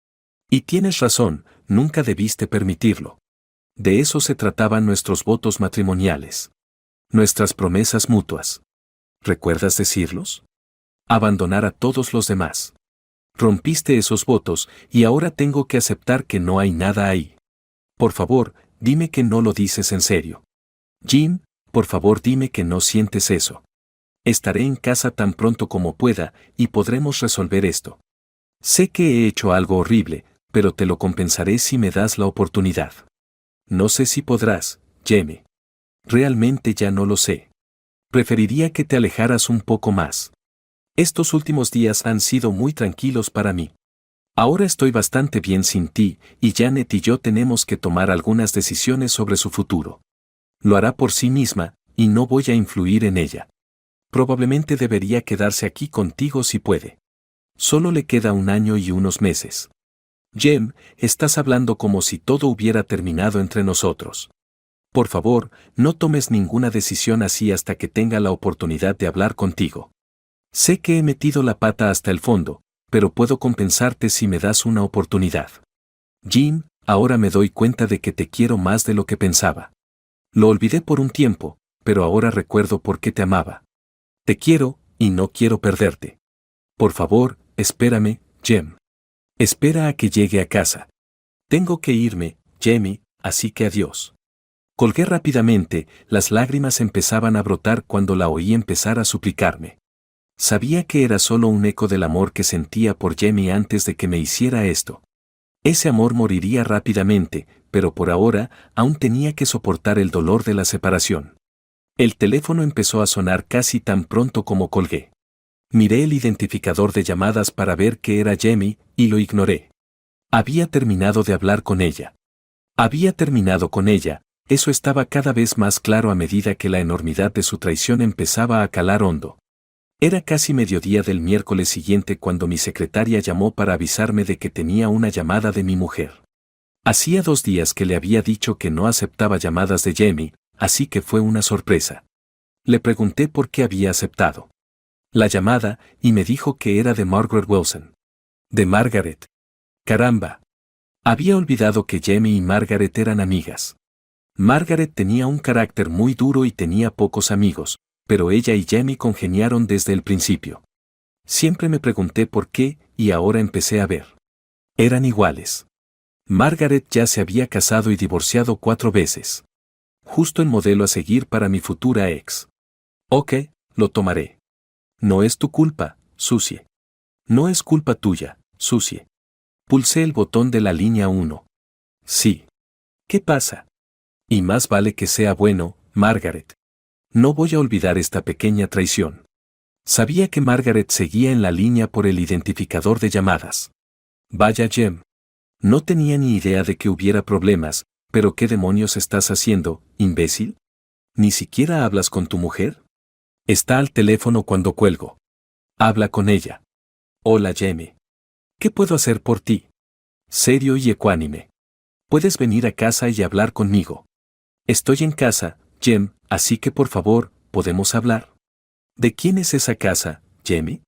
Y tienes razón, nunca debiste permitirlo. De eso se trataban nuestros votos matrimoniales. Nuestras promesas mutuas. ¿Recuerdas decirlos? Abandonar a todos los demás. Rompiste esos votos y ahora tengo que aceptar que no hay nada ahí. Por favor, dime que no lo dices en serio. Jim, por favor dime que no sientes eso. Estaré en casa tan pronto como pueda y podremos resolver esto. Sé que he hecho algo horrible, pero te lo compensaré si me das la oportunidad. No sé si podrás, Jamie. Realmente ya no lo sé. Preferiría que te alejaras un poco más. Estos últimos días han sido muy tranquilos para mí. Ahora estoy bastante bien sin ti, y Janet y yo tenemos que tomar algunas decisiones sobre su futuro. Lo hará por sí misma, y no voy a influir en ella. Probablemente debería quedarse aquí contigo si puede. Solo le queda 1 año y unos meses. Jem, estás hablando como si todo hubiera terminado entre nosotros. Por favor, no tomes ninguna decisión así hasta que tenga la oportunidad de hablar contigo. Sé que he metido la pata hasta el fondo, pero puedo compensarte si me das una oportunidad. Jim, ahora me doy cuenta de que te quiero más de lo que pensaba. Lo olvidé por un tiempo, pero ahora recuerdo por qué te amaba. Te quiero, y no quiero perderte. Por favor, espérame, Jem. Espera a que llegue a casa. Tengo que irme, Jamie, así que adiós. Colgué rápidamente, las lágrimas empezaban a brotar cuando la oí empezar a suplicarme. Sabía que era solo un eco del amor que sentía por Jamie antes de que me hiciera esto. Ese amor moriría rápidamente, pero por ahora aún tenía que soportar el dolor de la separación. El teléfono empezó a sonar casi tan pronto como colgué. Miré el identificador de llamadas para ver que era Jamie, y lo ignoré. Había terminado de hablar con ella. Había terminado con ella, eso estaba cada vez más claro a medida que la enormidad de su traición empezaba a calar hondo. Era casi mediodía del miércoles siguiente cuando mi secretaria llamó para avisarme de que tenía una llamada de mi mujer. Hacía 2 días que le había dicho que no aceptaba llamadas de Jamie, así que fue una sorpresa. Le pregunté por qué había aceptado la llamada y me dijo que era de Margaret Wilson. De Margaret. Caramba. Había olvidado que Jamie y Margaret eran amigas. Margaret tenía un carácter muy duro y tenía pocos amigos, pero ella y Jamie congeniaron desde el principio. Siempre me pregunté por qué, y ahora empecé a ver. Eran iguales. Margaret ya se había casado y divorciado 4 veces. Justo el modelo a seguir para mi futura ex. Ok, lo tomaré. No es tu culpa, Susie. No es culpa tuya, Susie. Pulsé el botón de la línea 1. Sí. ¿Qué pasa? Y más vale que sea bueno, Margaret. No voy a olvidar esta pequeña traición. Sabía que Margaret seguía en la línea por el identificador de llamadas. Vaya, Jem. No tenía ni idea de que hubiera problemas, pero ¿qué demonios estás haciendo, imbécil? ¿Ni siquiera hablas con tu mujer? Está al teléfono cuando cuelgo. Habla con ella. Hola, Jamie. ¿Qué puedo hacer por ti? Serio y ecuánime. Puedes venir a casa y hablar conmigo. Estoy en casa, Jem, así que por favor, ¿podemos hablar? ¿De quién es esa casa, Jamie?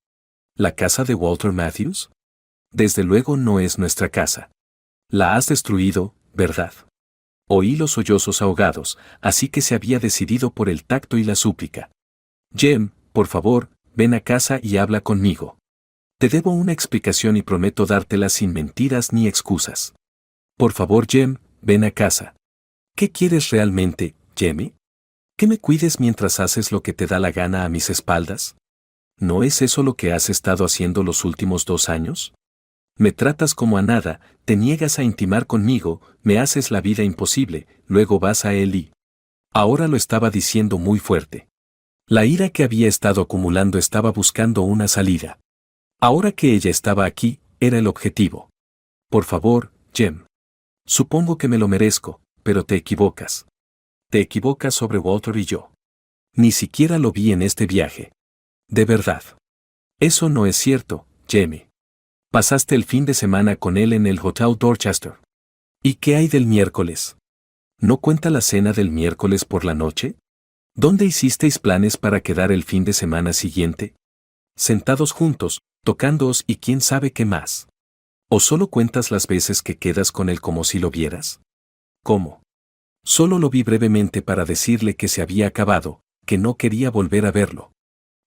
¿La casa de Walter Matthews? Desde luego no es nuestra casa. La has destruido, ¿verdad? Oí los sollozos ahogados, así que se había decidido por el tacto y la súplica. Jem, por favor, ven a casa y habla conmigo. Te debo una explicación y prometo dártela sin mentiras ni excusas. Por favor, Jem, ven a casa. ¿Qué quieres realmente, Jamie? ¿Que me cuides mientras haces lo que te da la gana a mis espaldas? ¿No es eso lo que has estado haciendo los últimos 2 años? Me tratas como a nada, te niegas a intimar conmigo, me haces la vida imposible, luego vas a él y... Ahora lo estaba diciendo muy fuerte. La ira que había estado acumulando estaba buscando una salida. Ahora que ella estaba aquí, era el objetivo. Por favor, Jem. Supongo que me lo merezco, pero te equivocas. Te equivocas sobre Walter y yo. Ni siquiera lo vi en este viaje. De verdad. Eso no es cierto, Jamie. Pasaste el fin de semana con él en el Hotel Dorchester. ¿Y qué hay del miércoles? ¿No cuenta la cena del miércoles por la noche? ¿Dónde hicisteis planes para quedar el fin de semana siguiente? Sentados juntos, tocándoos y quién sabe qué más. ¿O solo cuentas las veces que quedas con él como si lo vieras? ¿Cómo? Solo lo vi brevemente para decirle que se había acabado, que no quería volver a verlo.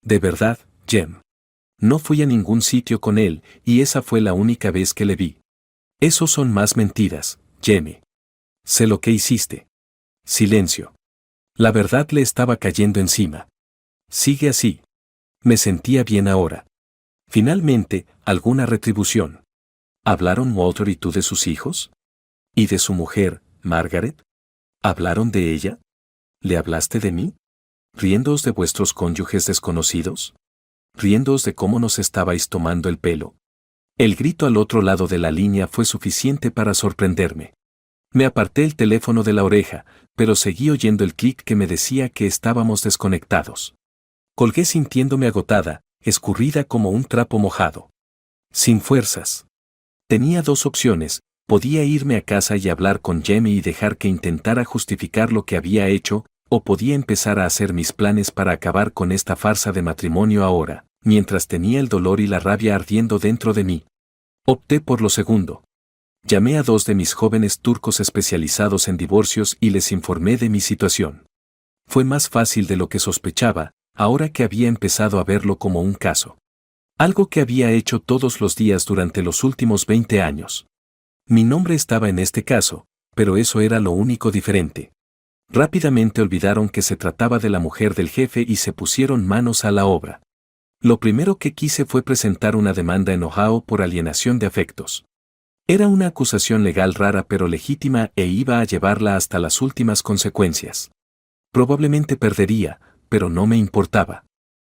De verdad, Jem. No fui a ningún sitio con él, y esa fue la única vez que le vi. Esos son más mentiras, Jamie. Sé lo que hiciste. Silencio. La verdad le estaba cayendo encima. Sigue así. Me sentía bien ahora. Finalmente, alguna retribución. ¿Hablaron Walter y tú de sus hijos? ¿Y de su mujer, Margaret? ¿Hablaron de ella? ¿Le hablaste de mí? ¿Riéndoos de vuestros cónyuges desconocidos? ¿Riéndoos de cómo nos estabais tomando el pelo? El grito al otro lado de la línea fue suficiente para sorprenderme. Me aparté el teléfono de la oreja, pero seguí oyendo el clic que me decía que estábamos desconectados. Colgué sintiéndome agotada, escurrida como un trapo mojado. Sin fuerzas. Tenía 2 opciones, podía irme a casa y hablar con Jamie y dejar que intentara justificar lo que había hecho, o podía empezar a hacer mis planes para acabar con esta farsa de matrimonio ahora, mientras tenía el dolor y la rabia ardiendo dentro de mí. Opté por lo segundo. Llamé a 2 de mis jóvenes turcos especializados en divorcios y les informé de mi situación. Fue más fácil de lo que sospechaba, ahora que había empezado a verlo como un caso. Algo que había hecho todos los días durante los últimos 20 años. Mi nombre estaba en este caso, pero eso era lo único diferente. Rápidamente olvidaron que se trataba de la mujer del jefe y se pusieron manos a la obra. Lo primero que quise fue presentar una demanda en Ohio por alienación de afectos. Era una acusación legal rara pero legítima e iba a llevarla hasta las últimas consecuencias. Probablemente perdería, pero no me importaba.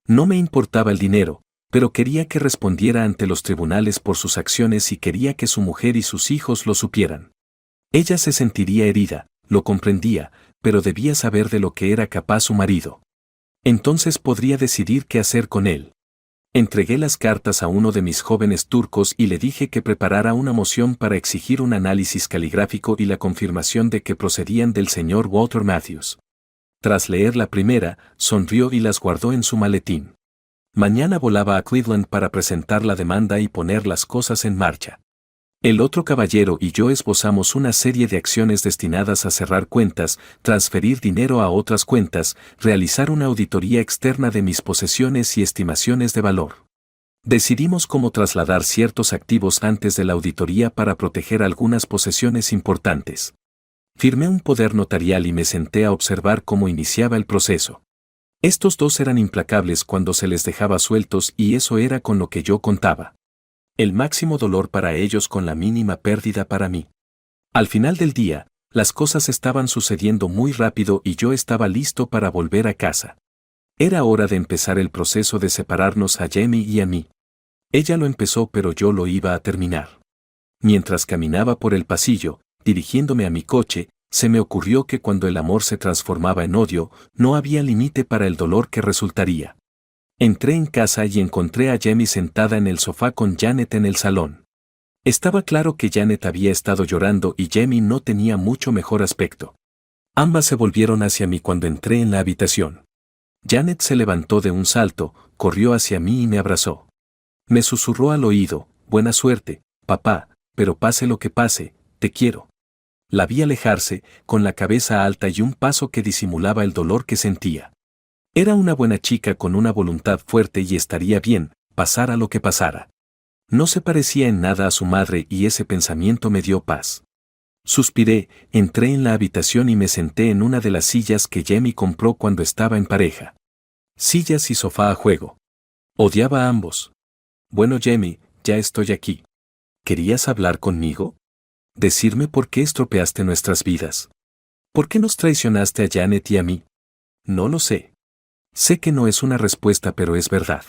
No me importaba el dinero, pero quería que respondiera ante los tribunales por sus acciones y quería que su mujer y sus hijos lo supieran. Ella se sentiría herida, lo comprendía, pero debía saber de lo que era capaz su marido. Entonces podría decidir qué hacer con él. Entregué las cartas a uno de mis jóvenes turcos y le dije que preparara una moción para exigir un análisis caligráfico y la confirmación de que procedían del señor Walter Matthews. Tras leer la primera, sonrió y las guardó en su maletín. Mañana volaba a Cleveland para presentar la demanda y poner las cosas en marcha. El otro caballero y yo esbozamos una serie de acciones destinadas a cerrar cuentas, transferir dinero a otras cuentas, realizar una auditoría externa de mis posesiones y estimaciones de valor. Decidimos cómo trasladar ciertos activos antes de la auditoría para proteger algunas posesiones importantes. Firmé un poder notarial y me senté a observar cómo iniciaba el proceso. Estos 2 eran implacables cuando se les dejaba sueltos y eso era con lo que yo contaba. El máximo dolor para ellos con la mínima pérdida para mí. Al final del día, las cosas estaban sucediendo muy rápido y yo estaba listo para volver a casa. Era hora de empezar el proceso de separarnos a Jamie y a mí. Ella lo empezó, pero yo lo iba a terminar. Mientras caminaba por el pasillo, dirigiéndome a mi coche, se me ocurrió que cuando el amor se transformaba en odio, no había límite para el dolor que resultaría. Entré en casa y encontré a Jamie sentada en el sofá con Janet en el salón. Estaba claro que Janet había estado llorando y Jamie no tenía mucho mejor aspecto. Ambas se volvieron hacia mí cuando entré en la habitación. Janet se levantó de un salto, corrió hacia mí y me abrazó. Me susurró al oído: «Buena suerte, papá, pero pase lo que pase, te quiero». La vi alejarse, con la cabeza alta y un paso que disimulaba el dolor que sentía. Era una buena chica con una voluntad fuerte y estaría bien, pasara lo que pasara. No se parecía en nada a su madre y ese pensamiento me dio paz. Suspiré, entré en la habitación y me senté en una de las sillas que Jamie compró cuando estaba en pareja. Sillas y sofá a juego. Odiaba a ambos. «Bueno, Jamie, ya estoy aquí. ¿Querías hablar conmigo? ¿Decirme por qué estropeaste nuestras vidas? ¿Por qué nos traicionaste a Janet y a mí?» «No lo sé. Sé que no es una respuesta, pero es verdad.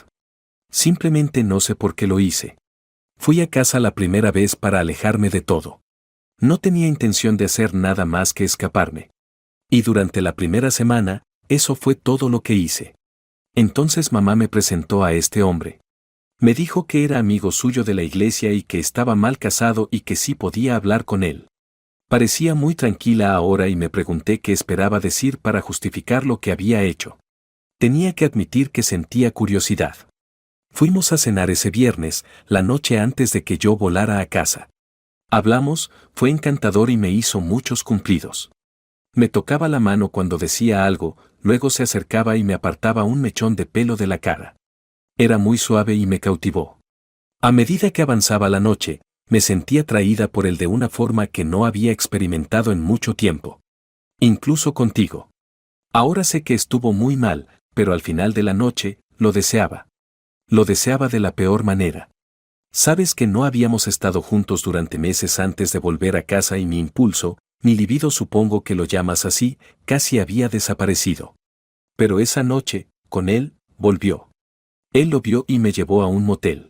Simplemente no sé por qué lo hice. Fui a casa la primera vez para alejarme de todo. No tenía intención de hacer nada más que escaparme. Y durante la primera semana, eso fue todo lo que hice. Entonces mamá me presentó a este hombre. Me dijo que era amigo suyo de la iglesia y que estaba mal casado y que sí podía hablar con él. Parecía muy tranquila ahora y me pregunté qué esperaba decir para justificar lo que había hecho. Tenía que admitir que sentía curiosidad. Fuimos a cenar ese viernes, la noche antes de que yo volara a casa. Hablamos, fue encantador y me hizo muchos cumplidos. Me tocaba la mano cuando decía algo, luego se acercaba y me apartaba un mechón de pelo de la cara. Era muy suave y me cautivó. A medida que avanzaba la noche, me sentía atraída por él de una forma que no había experimentado en mucho tiempo. Incluso contigo. Ahora sé que estuvo muy mal, pero al final de la noche, lo deseaba. Lo deseaba de la peor manera. Sabes que no habíamos estado juntos durante meses antes de volver a casa y mi impulso, mi libido, supongo que lo llamas así, casi había desaparecido. Pero esa noche, con él, volvió. Él lo vio y me llevó a un motel.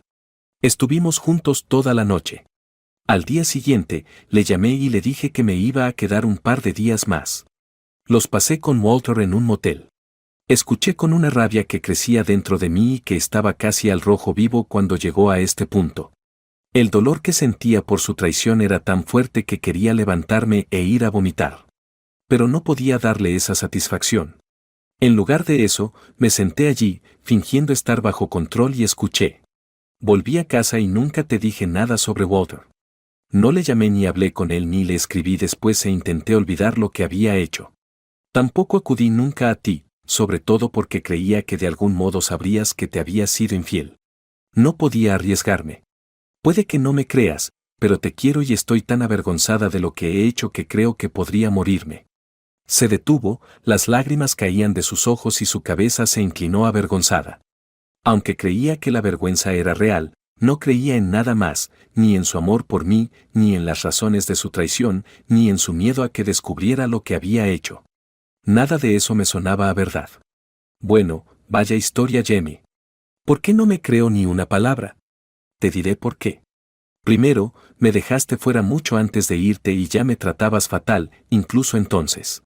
Estuvimos juntos toda la noche. Al día siguiente, le llamé y le dije que me iba a quedar un par de días más. Los pasé con Walter en un motel. Escuché con una rabia que crecía dentro de mí y que estaba casi al rojo vivo cuando llegó a este punto. El dolor que sentía por su traición era tan fuerte que quería levantarme e ir a vomitar. Pero no podía darle esa satisfacción. En lugar de eso, me senté allí, fingiendo estar bajo control y escuché. Volví a casa y nunca te dije nada sobre Walter. No le llamé ni hablé con él ni le escribí después e intenté olvidar lo que había hecho. Tampoco acudí nunca a ti, sobre todo porque creía que de algún modo sabrías que te había sido infiel. No podía arriesgarme. Puede que no me creas, pero te quiero y estoy tan avergonzada de lo que he hecho que creo que podría morirme. Se detuvo, las lágrimas caían de sus ojos y su cabeza se inclinó avergonzada. Aunque creía que la vergüenza era real, no creía en nada más, ni en su amor por mí, ni en las razones de su traición, ni en su miedo a que descubriera lo que había hecho. Nada de eso me sonaba a verdad. Bueno, vaya historia, Jamie. ¿Por qué no me creo ni una palabra? Te diré por qué. Primero, me dejaste fuera mucho antes de irte y ya me tratabas fatal, incluso entonces.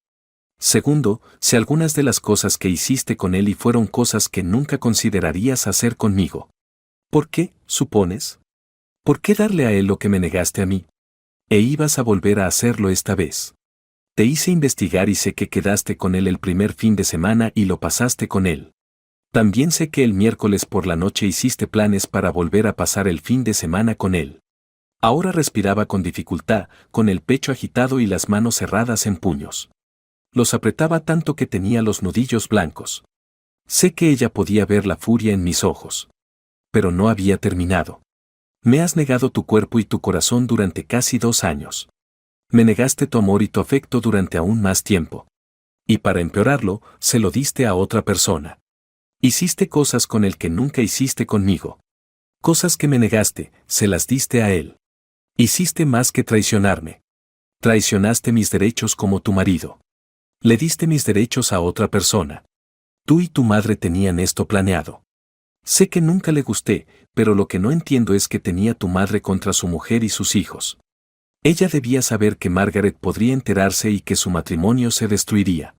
Segundo, sé algunas de las cosas que hiciste con él y fueron cosas que nunca considerarías hacer conmigo. ¿Por qué, supones? ¿Por qué darle a él lo que me negaste a mí? E ibas a volver a hacerlo esta vez. Te hice investigar y sé que quedaste con él el primer fin de semana y lo pasaste con él. También sé que el miércoles por la noche hiciste planes para volver a pasar el fin de semana con él. Ahora respiraba con dificultad, con el pecho agitado y las manos cerradas en puños. Los apretaba tanto que tenía los nudillos blancos. Sé que ella podía ver la furia en mis ojos. Pero no había terminado. Me has negado tu cuerpo y tu corazón durante casi 2 años. Me negaste tu amor y tu afecto durante aún más tiempo. Y para empeorarlo, se lo diste a otra persona. Hiciste cosas con él que nunca hiciste conmigo. Cosas que me negaste, se las diste a él. Hiciste más que traicionarme. Traicionaste mis derechos como tu marido. Le diste mis derechos a otra persona. Tú y tu madre tenían esto planeado. Sé que nunca le gusté, pero lo que no entiendo es que tenía tu madre contra su mujer y sus hijos. Ella debía saber que Margaret podría enterarse y que su matrimonio se destruiría.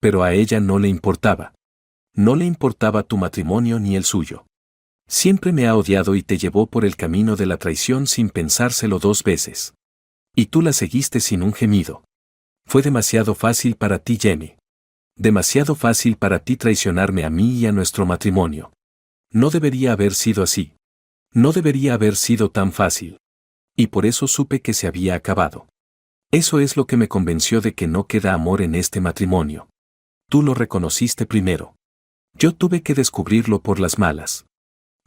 Pero a ella no le importaba. No le importaba tu matrimonio ni el suyo. Siempre me ha odiado y te llevó por el camino de la traición sin pensárselo 2 veces. Y tú la seguiste sin un gemido. Fue demasiado fácil para ti, Jamie. Demasiado fácil para ti traicionarme a mí y a nuestro matrimonio. No debería haber sido así. No debería haber sido tan fácil. Y por eso supe que se había acabado. Eso es lo que me convenció de que no queda amor en este matrimonio. Tú lo reconociste primero. Yo tuve que descubrirlo por las malas.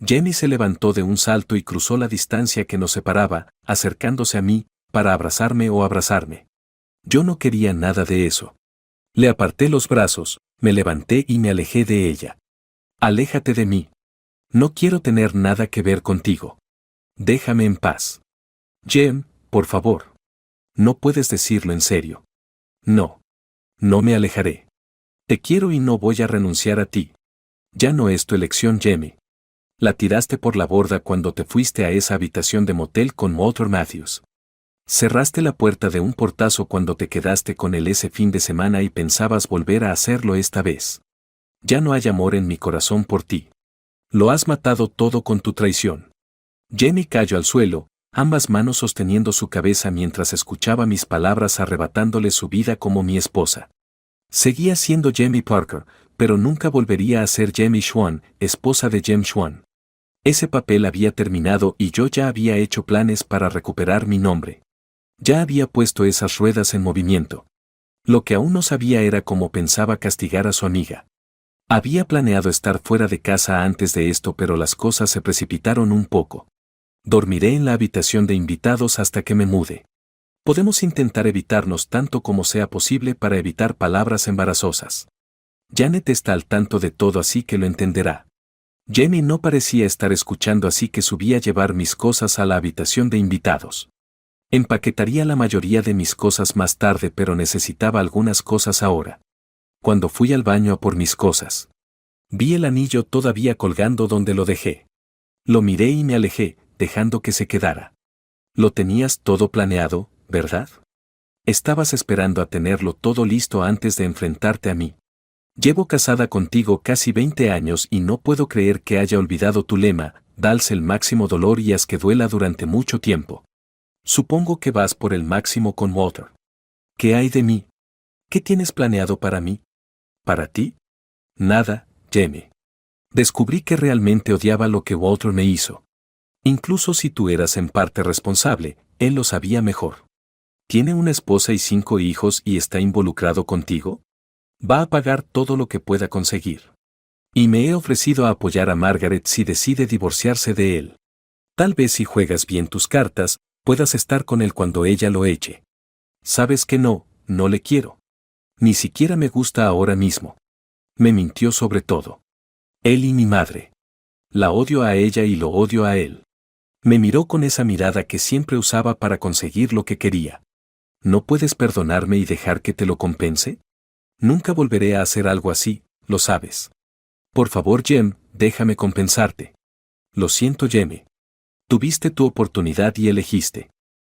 Jamie se levantó de un salto y cruzó la distancia que nos separaba, acercándose a mí, para abrazarme o abrazarme. Yo no quería nada de eso. Le aparté los brazos, me levanté y me alejé de ella. Aléjate de mí. No quiero tener nada que ver contigo. Déjame en paz. Jem, por favor. No puedes decirlo en serio. No. No me alejaré. Te quiero y no voy a renunciar a ti. Ya no es tu elección, Jamie. La tiraste por la borda cuando te fuiste a esa habitación de motel con Walter Matthews. Cerraste la puerta de un portazo cuando te quedaste con él ese fin de semana y pensabas volver a hacerlo esta vez. Ya no hay amor en mi corazón por ti. Lo has matado todo con tu traición. Jamie cayó al suelo, ambas manos sosteniendo su cabeza mientras escuchaba mis palabras arrebatándole su vida como mi esposa. Seguía siendo Jamie Parker, pero nunca volvería a ser Jamie Schwann, esposa de Jem Schwann. Ese papel había terminado y yo ya había hecho planes para recuperar mi nombre. Ya había puesto esas ruedas en movimiento. Lo que aún no sabía era cómo pensaba castigar a su amiga. Había planeado estar fuera de casa antes de esto, pero las cosas se precipitaron un poco. Dormiré en la habitación de invitados hasta que me mude. Podemos intentar evitarnos tanto como sea posible para evitar palabras embarazosas. Janet está al tanto de todo, así que lo entenderá. Jamie no parecía estar escuchando, así que subí a llevar mis cosas a la habitación de invitados. Empaquetaría la mayoría de mis cosas más tarde, pero necesitaba algunas cosas ahora. Cuando fui al baño a por mis cosas, vi el anillo todavía colgando donde lo dejé. Lo miré y me alejé, dejando que se quedara. Lo tenías todo planeado, ¿verdad? Estabas esperando a tenerlo todo listo antes de enfrentarte a mí. Llevo casada contigo casi 20 años y no puedo creer que haya olvidado tu lema, dals el máximo dolor y haz que duela durante mucho tiempo. Supongo que vas por el máximo con Walter. ¿Qué hay de mí? ¿Qué tienes planeado para mí? ¿Para ti? Nada, Jamie. Descubrí que realmente odiaba lo que Walter me hizo. Incluso si tú eras en parte responsable, él lo sabía mejor. ¿Tiene una esposa y 5 hijos y está involucrado contigo? Va a pagar todo lo que pueda conseguir. Y me he ofrecido a apoyar a Margaret si decide divorciarse de él. Tal vez si juegas bien tus cartas, puedas estar con él cuando ella lo eche. Sabes que no le quiero. Ni siquiera me gusta ahora mismo. Me mintió sobre todo. Él y mi madre. La odio a ella y lo odio a él. Me miró con esa mirada que siempre usaba para conseguir lo que quería. ¿No puedes perdonarme y dejar que te lo compense? Nunca volveré a hacer algo así, lo sabes. Por favor, Jem, déjame compensarte. Lo siento, Jamie. Tuviste tu oportunidad y elegiste.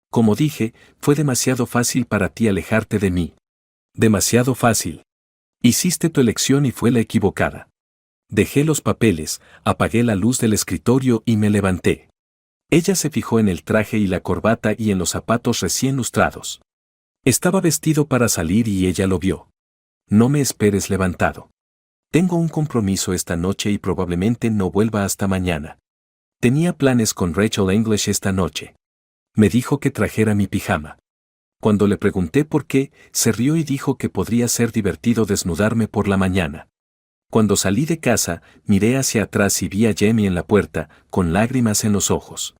Como dije, fue demasiado fácil para ti alejarte de mí. Demasiado fácil. Hiciste tu elección y fue la equivocada. Dejé los papeles, apagué la luz del escritorio y me levanté. Ella se fijó en el traje y la corbata y en los zapatos recién lustrados. Estaba vestido para salir y ella lo vio. No me esperes levantado. Tengo un compromiso esta noche y probablemente no vuelva hasta mañana. Tenía planes con Rachel English esta noche. Me dijo que trajera mi pijama. Cuando le pregunté por qué, se rió y dijo que podría ser divertido desnudarme por la mañana. Cuando salí de casa, miré hacia atrás y vi a Jamie en la puerta, con lágrimas en los ojos.